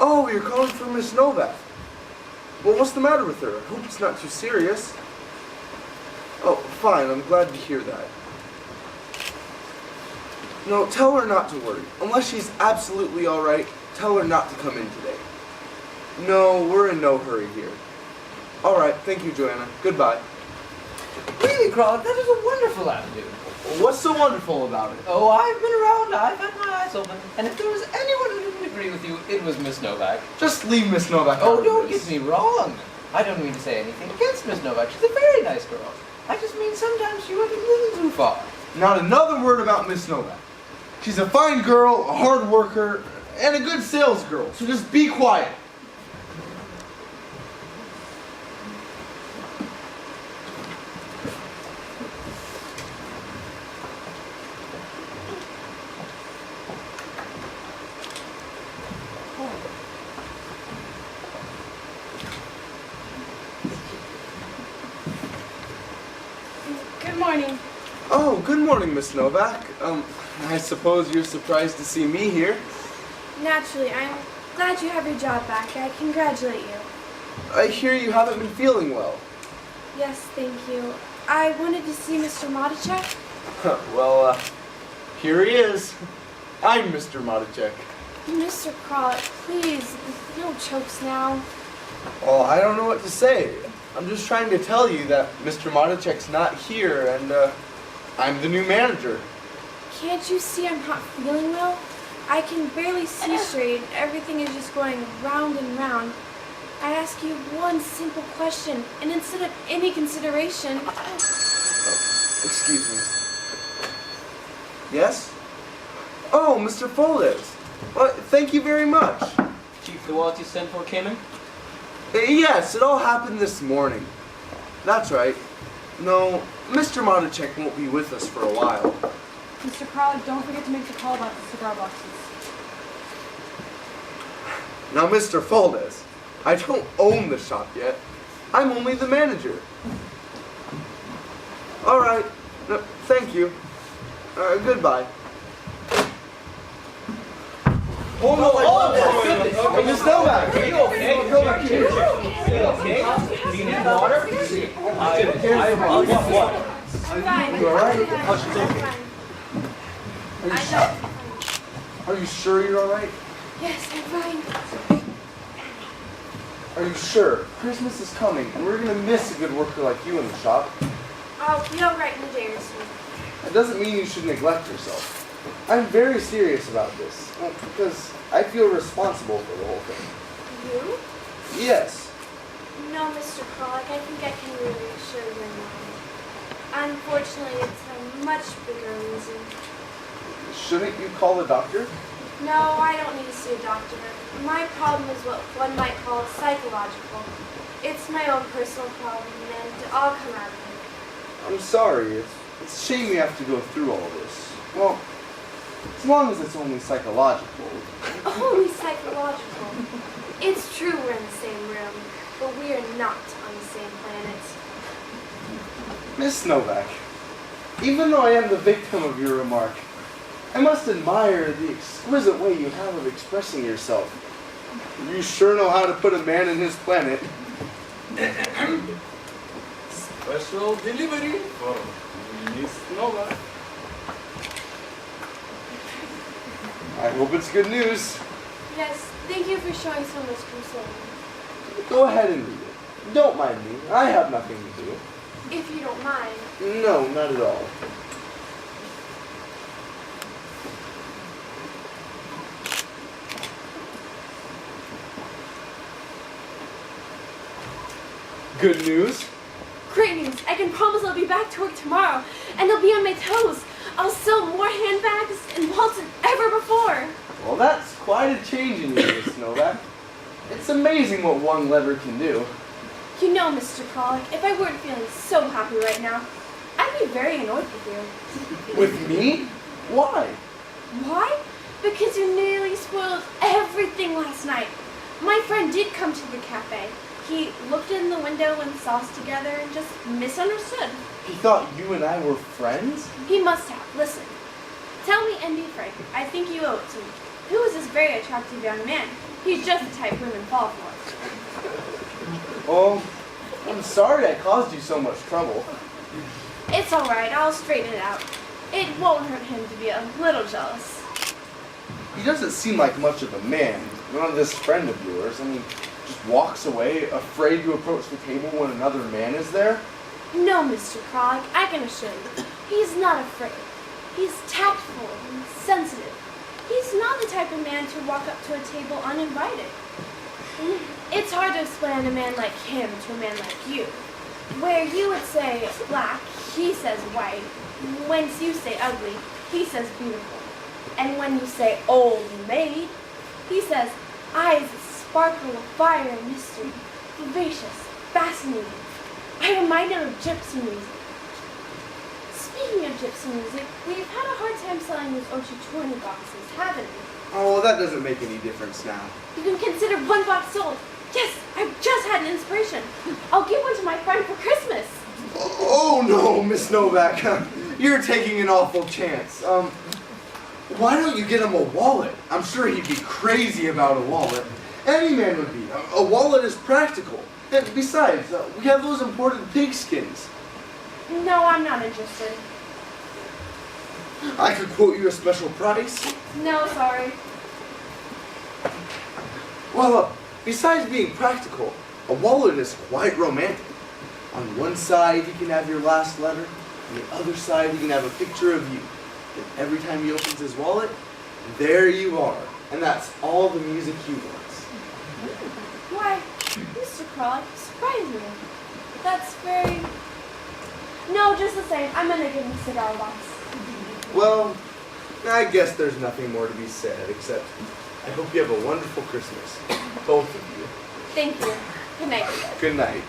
Oh, you're calling for Miss Novak. Well, what's the matter with her? I hope it's not too serious. Oh, fine. I'm glad to hear that. No, tell her not to worry. Unless she's absolutely all right, tell her not to come in today. No, we're in no hurry here. All right. Thank you, Joanna. Goodbye. Really, Kralik, that is a wonderful attitude. What's so wonderful about it? Oh, I've been around, I've had my eyes open, and if there was anyone who didn't agree with you, it was Miss Novak. Just leave Miss Novak out Oh, of don't this. get me wrong. I don't mean to say anything against Miss Novak. She's a very nice girl. I just mean sometimes she went a little too far. Not another word about Miss Novak. She's a fine girl, a hard worker, and a good sales girl, so just be quiet. Good morning. Oh, good morning, Miss Novak. I suppose you're surprised to see me here. Naturally, I'm glad you have your job back. I congratulate you. I hear you haven't been feeling well. Yes, thank you. I wanted to see Mr. Modachek. Well, here he is. I'm Mr. Modachek. Mr. Kralik, please, no chokes now. Well, I don't know what to say. I'm just trying to tell you that Mr. Modachek's not here, and I'm the new manager. Can't you see I'm not feeling well? I can barely see straight. Everything is just going round and round. I ask you one simple question, and instead of any consideration... Excuse me. Yes? Oh, Mr. Foldez. Well, thank you very much. Chief, the wallet you sent for came in? Yes, it all happened this morning. That's right. No, Mr. Modachek won't be with us for a while. Mr. Kralik, don't forget to make the call about the cigar boxes. Now, Mr. Foldez, I don't own the shop yet. I'm only the manager. All right. No, thank you. Goodbye. Oh, no, Hey, Miss Novak. Are you okay? Go back here. Are you okay? Do you need water? I want water. I'm fine. You all right? I'm fine. I'm fine. Are you sure you're all right? Yes, I'm fine. Are you sure? Christmas is coming, and we're gonna miss a good worker like you in the shop. I'll be all right in a day or so. That doesn't mean you should neglect yourself. I'm very serious about this, because I feel responsible for the whole thing. You? Yes. No, Mr. Kralik, I think I can really assure you now. Unfortunately, it's a much bigger reason. Shouldn't you call the doctor? No, I don't need to see a doctor. My problem is what one might call psychological. It's my own personal problem, and I'll come out of it. I'm sorry. It's a shame we have to go through all this. Well, as long as it's only psychological. Only psychological. It's true we're in the same room, but we are not on the same planet. Miss Novak, even though I am the victim of your remark, I must admire the exquisite way you have of expressing yourself. You sure know how to put a man in his planet. Special delivery for Miss Novak. I hope it's good news. Yes, thank you for showing so much concern. Go ahead and read it. Don't mind me. I have nothing to do. If you don't mind. No, not at all. Good news. Great news! I can promise I'll be back to work tomorrow, and I'll be on my toes. I'll sell more handbags and wallets than ever before. Well, that's quite a change in you, Miss Novak. It's amazing what one letter can do. You know, Mr. Colic, if I weren't feeling so happy right now, I'd be very annoyed with you. With me? Why? Why? Because you nearly spoiled everything last night. My friend did come to the cafe. He looked in the window and saw us together and just misunderstood. He thought you and I were friends? He must have. Listen. Tell me and be frank. I think you owe it to me. Who is this very attractive young man? He's just the type women fall for. Oh, I'm sorry I caused you so much trouble. It's all right. I'll straighten it out. It won't hurt him to be a little jealous. He doesn't seem like much of a man. None of this friend of yours. I mean, just walks away, afraid to approach the table when another man is there. No, Mr. Krog, I can assure you, he's not afraid. He's tactful and sensitive. He's not the type of man to walk up to a table uninvited. It's hard to explain a man like him to a man like you. Where you would say black, he says white. When you say ugly, he says beautiful. And when you say old maid, he says eyes that sparkle with fire and mystery, vivacious, fascinating. I'm reminded of gypsy music. Speaking of gypsy music, we've had a hard time selling those Ochichorni boxes, haven't we? Oh, that doesn't make any difference now. You can consider one box sold. Yes, I've just had an inspiration. I'll give one to my friend for Christmas. Oh no, Miss Novak. You're taking an awful chance. Why don't you get him a wallet? I'm sure he'd be crazy about a wallet. Any man would be. A wallet is practical. And besides, we have those imported pigskins. No, I'm not interested. I could quote you a special price. No, sorry. Well, besides being practical, a wallet is quite romantic. On one side, you can have your last letter. On the other side, you can have a picture of you. And every time he opens his wallet, there you are. And that's all the music he wants. Why, Mr. Krog, you surprise me. That's very... No, just the same. I'm gonna give him a cigar box. Well, I guess there's nothing more to be said, except I hope you have a wonderful Christmas. Both of you. Thank you. Good night. Good night.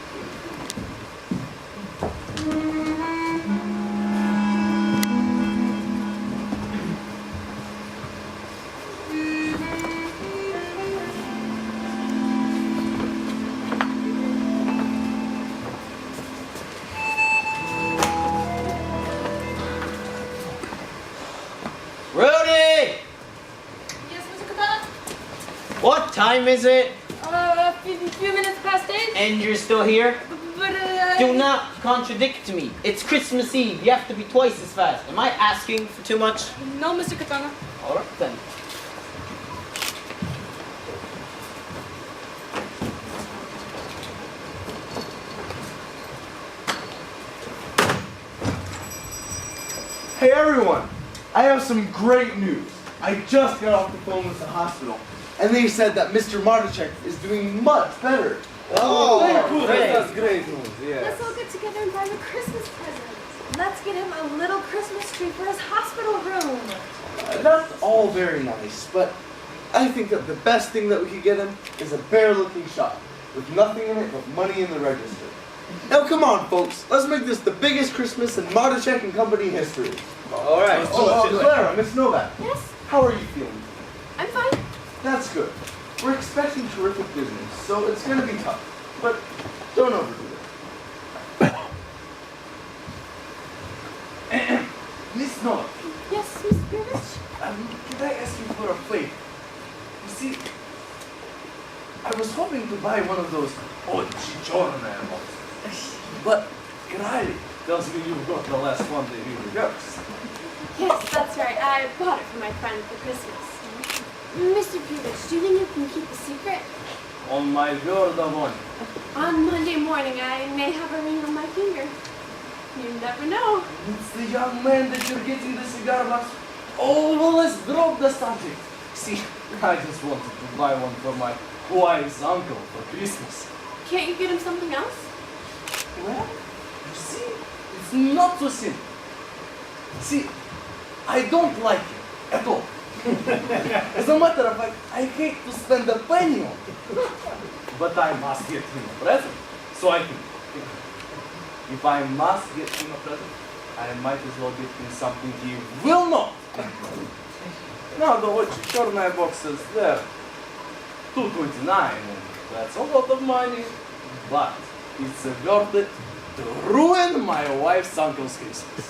Rudy! Yes, Mr. Katana? What time is it? A few minutes past 8. And you're still here? But, Do not contradict me. It's Christmas Eve. You have to be twice as fast. Am I asking for too much? No, Mr. Katana. All right then. Hey everyone! I have some great news. I just got off the phone with the hospital, and they said that Mr. Marticek is doing much better. Great. That's great news, yes. Let's all get together and buy him a Christmas present. Let's get him a little Christmas tree for his hospital room. That's all very nice, but I think that the best thing that we could get him is a bare-looking shop with nothing in it but money in the register. Now come on, folks. Let's make this the biggest Christmas in Marticek and Company history. All right. Clara, Miss Novak, Yes, how are you feeling? I'm fine. That's good. We're expecting terrific business, so it's going to be tough. But don't overdo it. Miss Novak, Yes, Miss Beavis? can I ask you for a favor? You see, I was hoping to buy one of those Ochichorni, but Grady tells me you've got the last one that you reversed. Yes, that's right. I bought it for my friend for Christmas. Mr. Beavis, do you think you can keep a secret? On my word of honor. On Monday morning, I may have a ring on my finger. You never know. It's the young man that you're getting the cigar box. Oh, well, let's drop the subject. See, I just wanted to buy one for my wife's uncle for Christmas. Can't you get him something else? Well, you see, it's not so simple. See, I don't like him at all. As a matter of fact, I hate to spend a penny on him. But I must get him a present. So I think, if I must get him a present, I might as well get him something he will not. Now the what you showed my box says there, $2.29, and that's a lot of money, but it's worth it to ruin my wife's uncle's Christmas.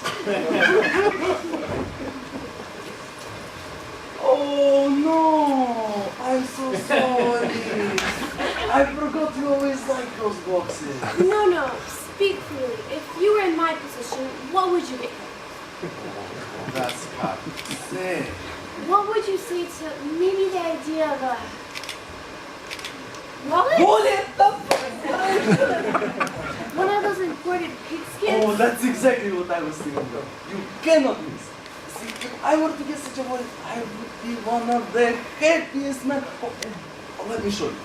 Oh no, I'm so sorry. I forgot you always like those boxes. No, speak freely. If you were in my position, what would you get him? Oh, that's kind of sick. What would you say to maybe the idea of a wallet? Bullet! One of those imported pigskins? Oh, that's exactly what I was thinking of. You cannot miss. See, if I were to get such a wallet, I would be one of the happiest men. Oh, let me show you.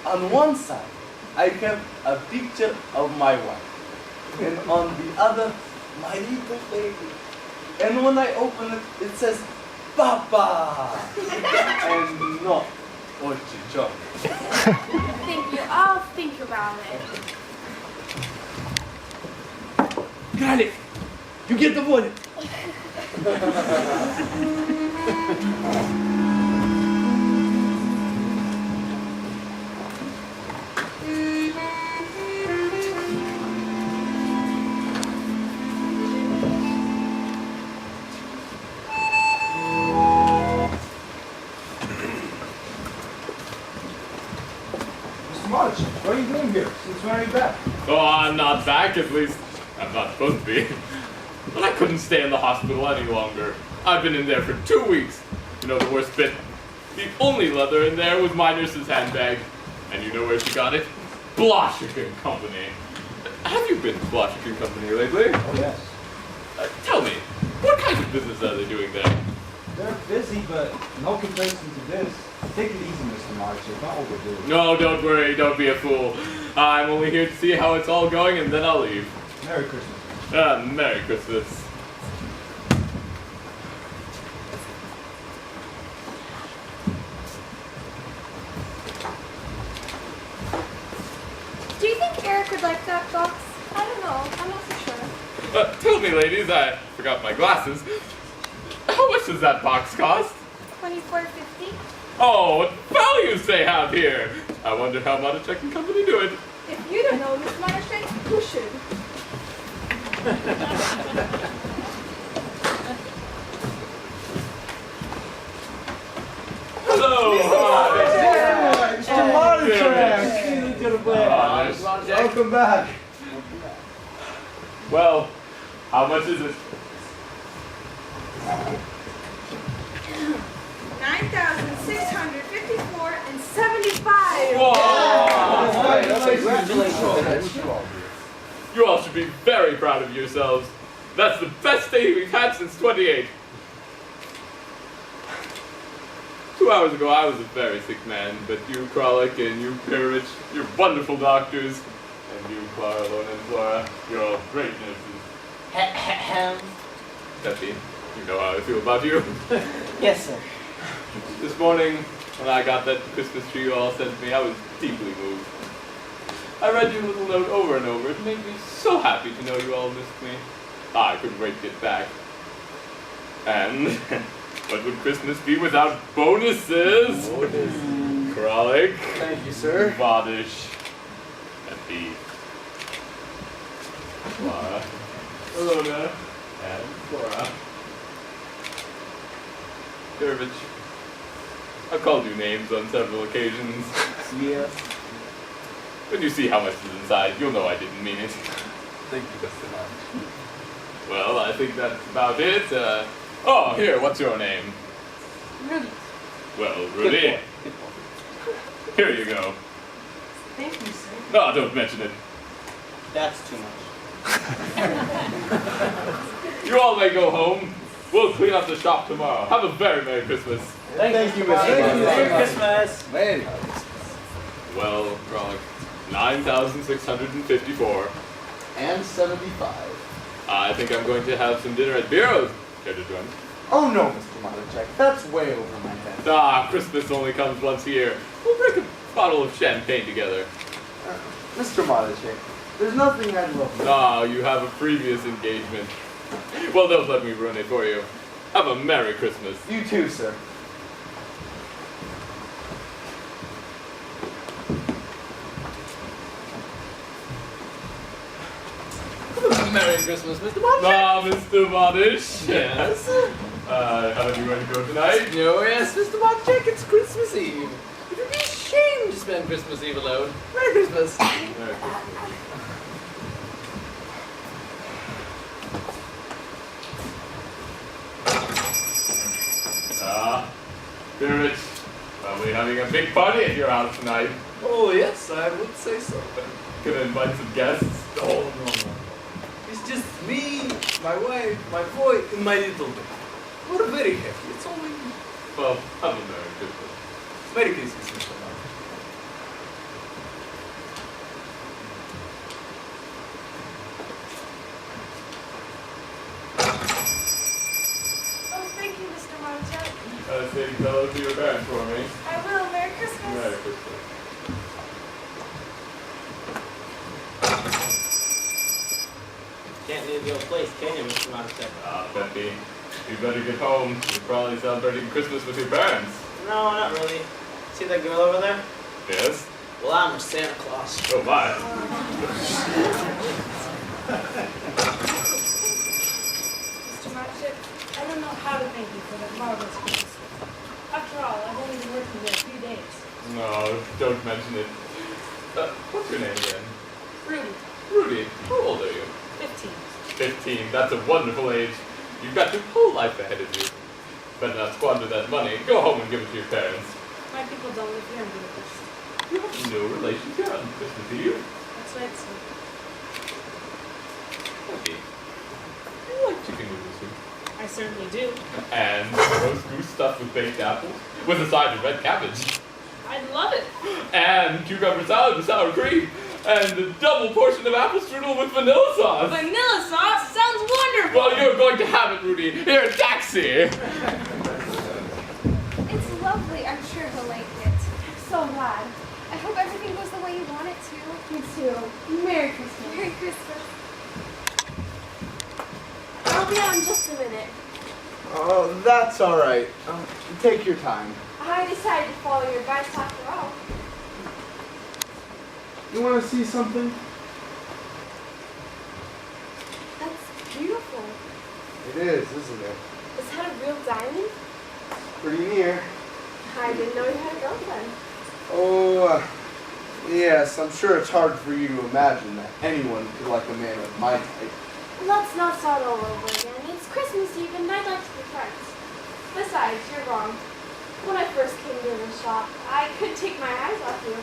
On one side, I have a picture of my wife, and on the other, my little baby. And when I open it, it says, Papa! And not Ochicho. Thank you. I'll think about it. Got it! You get the wallet! March, what are you doing here? Since when are you back? Oh, I'm not back, at least I'm not supposed to be. But I couldn't stay in the hospital any longer. I've been in there for 2 weeks. You know the worst bit? The only leather in there was my nurse's handbag. And you know where she got it? Bloshik and Company. Have you been to Bloshik and Company lately? Oh, yes. Tell me, what kind of business are they doing there? They're busy, but no complaints into this. Take it easy, Mr. March. It's not overdo it. No, don't worry, don't be a fool. I'm only here to see how it's all going and then I'll leave. Merry Christmas. Merry Christmas. Do you think Eric would like that box? I don't know. I'm not so sure. Tell me, ladies, I forgot my glasses. How much does that box cost? $24.50. Oh, what values they have here! I wonder how Monotech and Company do it. If you don't know, Miss Montershade, who should? Hello! Hi. Mr. Monotech! Welcome back. Well, how much is it? 9,654 and 75. Whoa! Congratulations. You all should be very proud of yourselves. That's the best day we've had since 28. 2 hours ago, I was a very sick man, but you, Kralik, and you, Pirovich, you're wonderful doctors. And you, Clara, Lona, and Flora, you're all great nurses. Peppy, you know how I feel about you. Yes, sir. This morning, when I got that Christmas tree you all sent me, I was deeply moved. I read your little note over and over. It made me so happy to know you all missed me. I couldn't wait to get back. And what would Christmas be without bonuses? Kralik. Thank you, sir. Vodish. Peppy. Clara. Alona. And Flora. Dervich. I've called you names on several occasions. Yeah. When you see how much is inside, you'll know I didn't mean it. Thank you, Mr. March. Well, I think that's about it. Oh, here, what's your name? Ruby. Well, Rudy. Here you go. Thank you, sir. No, don't mention it. That's too much. You all may go home. We'll clean up the shop tomorrow. Have a very Merry Christmas. Thank you, Mr. Merry Monotech. Christmas. Merry. Well, Frolic, 9,654. And 75. I think I'm going to have some dinner at Bureau's. Care to join? Oh no, Mr. Monotech. That's way over my head. Ah, Christmas only comes once a year. We'll drink a bottle of champagne together. Mr. Modiche, there's nothing I'd love more. Ah, you have a previous engagement. Well, don't let me ruin it for you. Have a Merry Christmas. You too, sir. Merry Christmas, Mr. Modish. Ah, Mr. Modish. Yes. Haven't you going to go tonight? No, yes, Mr. Modish, it's Christmas Eve. It would be a shame to spend Christmas Eve alone. Merry Christmas. Merry Christmas. Ah, Spirit, probably having a big party at your house tonight. Oh, yes, I would say so. Gonna invite some guests. Oh, no, no. It's just me, my wife, my boy, and my little baby. We're very happy. It's only Well, have a Merry Christmas. Merry Christmas, Mr. Mark. Oh, thank you, Mr. Montague. Say hello to your parents for me. I will. Merry Christmas. Merry Christmas. Can't leave your place, can you, Mr. Montague? Ah, Peppy, you better get home. You're probably celebrating Christmas with your parents. No, not really. See that girl over there? Yes? Well, I'm her Santa Claus. Oh, my. Mr. Marchip, I don't know how to thank you for that marvelous Christmas. After all, I've only been working here a few days. No, don't mention it. What's your name again? Rudy, Rudy. How old are you? 15. 15. That's a wonderful age. You've got your whole life ahead of you. Better not squander that money. Go home and give it to your parents. My people don't live here in Budapest. You have no relations here on Christmas Eve. That's right, sir. Okay. You like chicken noodle soup. I certainly do. And roast goose stuffed with baked apples. With a side of red cabbage. I love it. And cucumber salad with sour cream. And a double portion of apple strudel with vanilla sauce. Vanilla sauce sounds wonderful. Well, you're going to have it, Rudy. Here, taxi. It's lovely. I'm sure he'll like it. I'm so glad. I hope everything goes the way you want it to. Me too. Merry Christmas. Merry Christmas. I'll be out in just a minute. Oh, that's all right. Take your time. I decided to follow your advice after all. You want to see something? That's beautiful. It is, isn't it? Is that a real diamond? Pretty near. I didn't know you had a girlfriend. Oh, yes. I'm sure it's hard for you to imagine that anyone could like a man of my type. Let's not start all over again. It's Christmas Eve and I'd like to be friends. Besides, you're wrong. When I first came to the shop, I couldn't take my eyes off you.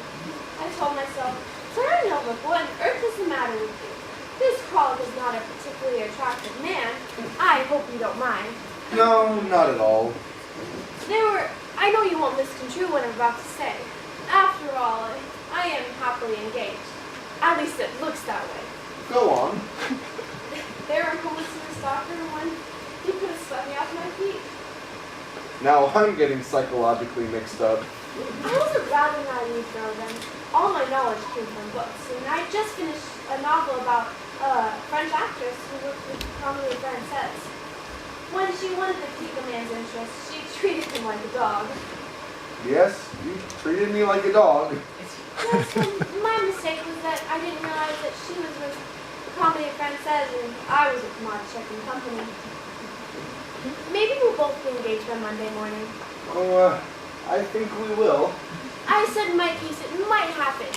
I told myself, Sir Nova, what on earth is the matter with you? This Kralik is not a particularly attractive man. I hope you don't mind. No, not at all. I know you won't misconstrue what I'm about to say. After all, I am happily engaged. At least it looks that way. Go on. There were moments in the stalker when he could have swept me off my feet. Now I'm getting psychologically mixed up. I was a rather naive girl then. All my knowledge came from books, and I just finished a novel about a French actress who worked with commonly Française. When she wanted to pique a man's interest, she treated him like a dog. Yes, you treated me like a dog. Yes, my mistake was that I didn't realize that she was with Comedy Française and I was with Modcheck and Company. Maybe we'll both be engaged by Monday morning. Oh, I think we will. I said my piece, it might happen.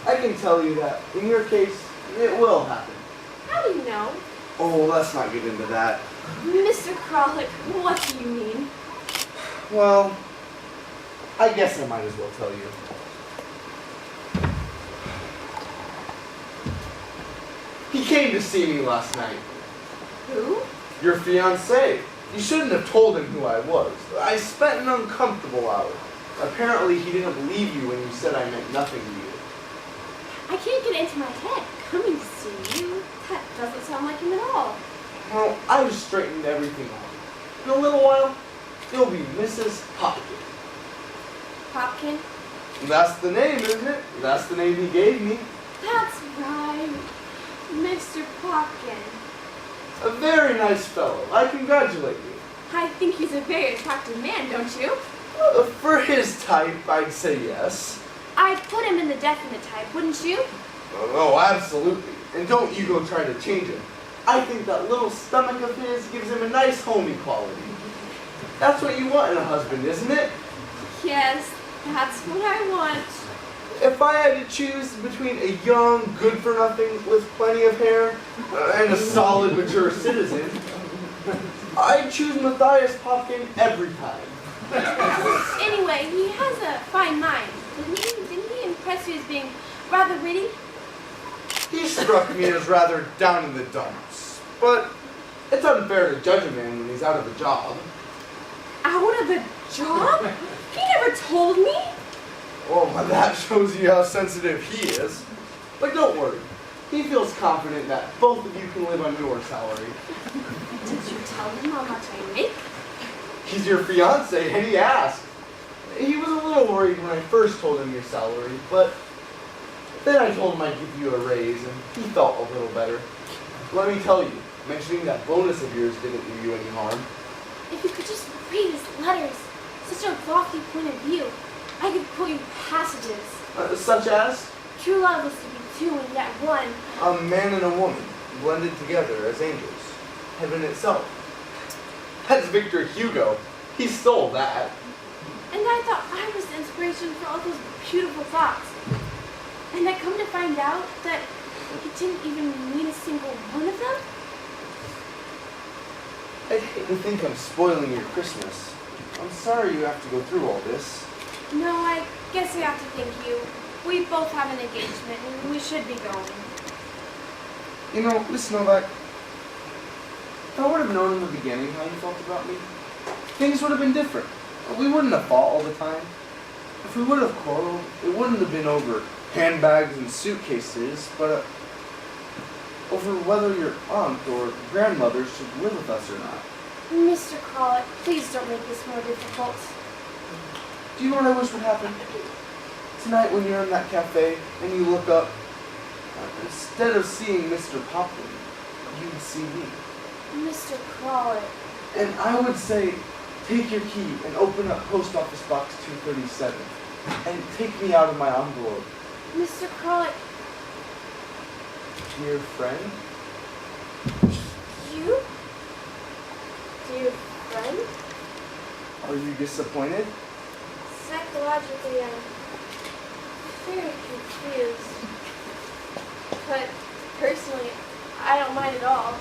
I can tell you that, in your case, it will happen. How do you know? Oh, let's not get into that. Mr. Kralik, what do you mean? Well, I guess I might as well tell you. He came to see me last night. Who? Your fiancé. You shouldn't have told him who I was. I spent an uncomfortable hour. Apparently he didn't believe you when you said I meant nothing to you. I can't get it into my head. Coming to see you? That doesn't sound like him at all. Well, I just straightened everything out. In a little while, you'll be Mrs. Hopkins. Hopkins? That's the name, isn't it? That's the name he gave me. That's right. Mr. Popkin. A very nice fellow. I congratulate you. I think he's a very attractive man, don't you? For his type, I'd say yes. I'd put him in the definite type, wouldn't you? Oh, absolutely. And don't you go try to change him. I think that little stomach of his gives him a nice homey quality. That's what you want in a husband, isn't it? Yes, that's what I want. If I had to choose between a young, good-for-nothing with plenty of hair and a solid, mature citizen, I'd choose Matthias Popkin every time. Anyway, he has a fine mind. Didn't he impress you as being rather witty? He struck me as rather down in the dumps, but it's unfair to judge a man when he's out of a job. Out of a job? He never told me. Well, that shows you how sensitive he is. But don't worry. He feels confident that both of you can live on your salary. Did you tell him how much I make? He's your fiancé, and he asked. He was a little worried when I first told him your salary, but then I told him I'd give you a raise, and he felt a little better. Let me tell you, mentioning that bonus of yours didn't do you any harm. If you could just read his letters, such a lofty point of view, I could quote you passages. Such as? True love is to be two and yet one. A man and a woman, blended together as angels. Heaven itself. That's Victor Hugo. He stole that. And I thought I was the inspiration for all those beautiful thoughts. And I come to find out that he didn't even mean a single one of them. I hate to think I'm spoiling your Christmas. I'm sorry you have to go through all this. No, I guess we have to thank you. We both have an engagement and we should be going. You know, listen, Novak. If I would have known in the beginning how you felt about me, things would have been different. We wouldn't have fought all the time. If we would have quarreled, it wouldn't have been over handbags and suitcases, but over whether your aunt or grandmother should live with us or not. Mr. Collett, please don't make this more difficult. Do you know what I wish would happen? Tonight when you're in that cafe and you look up, instead of seeing Mr. Popkin, you'd see me. Mr. Collett. And I would say, take your key and open up Post Office Box 237 and take me out of my envelope. Mr. Collett. Dear friend? You? Dear friend? Are you disappointed? Psychologically, I'm very confused. But personally, I don't mind at all.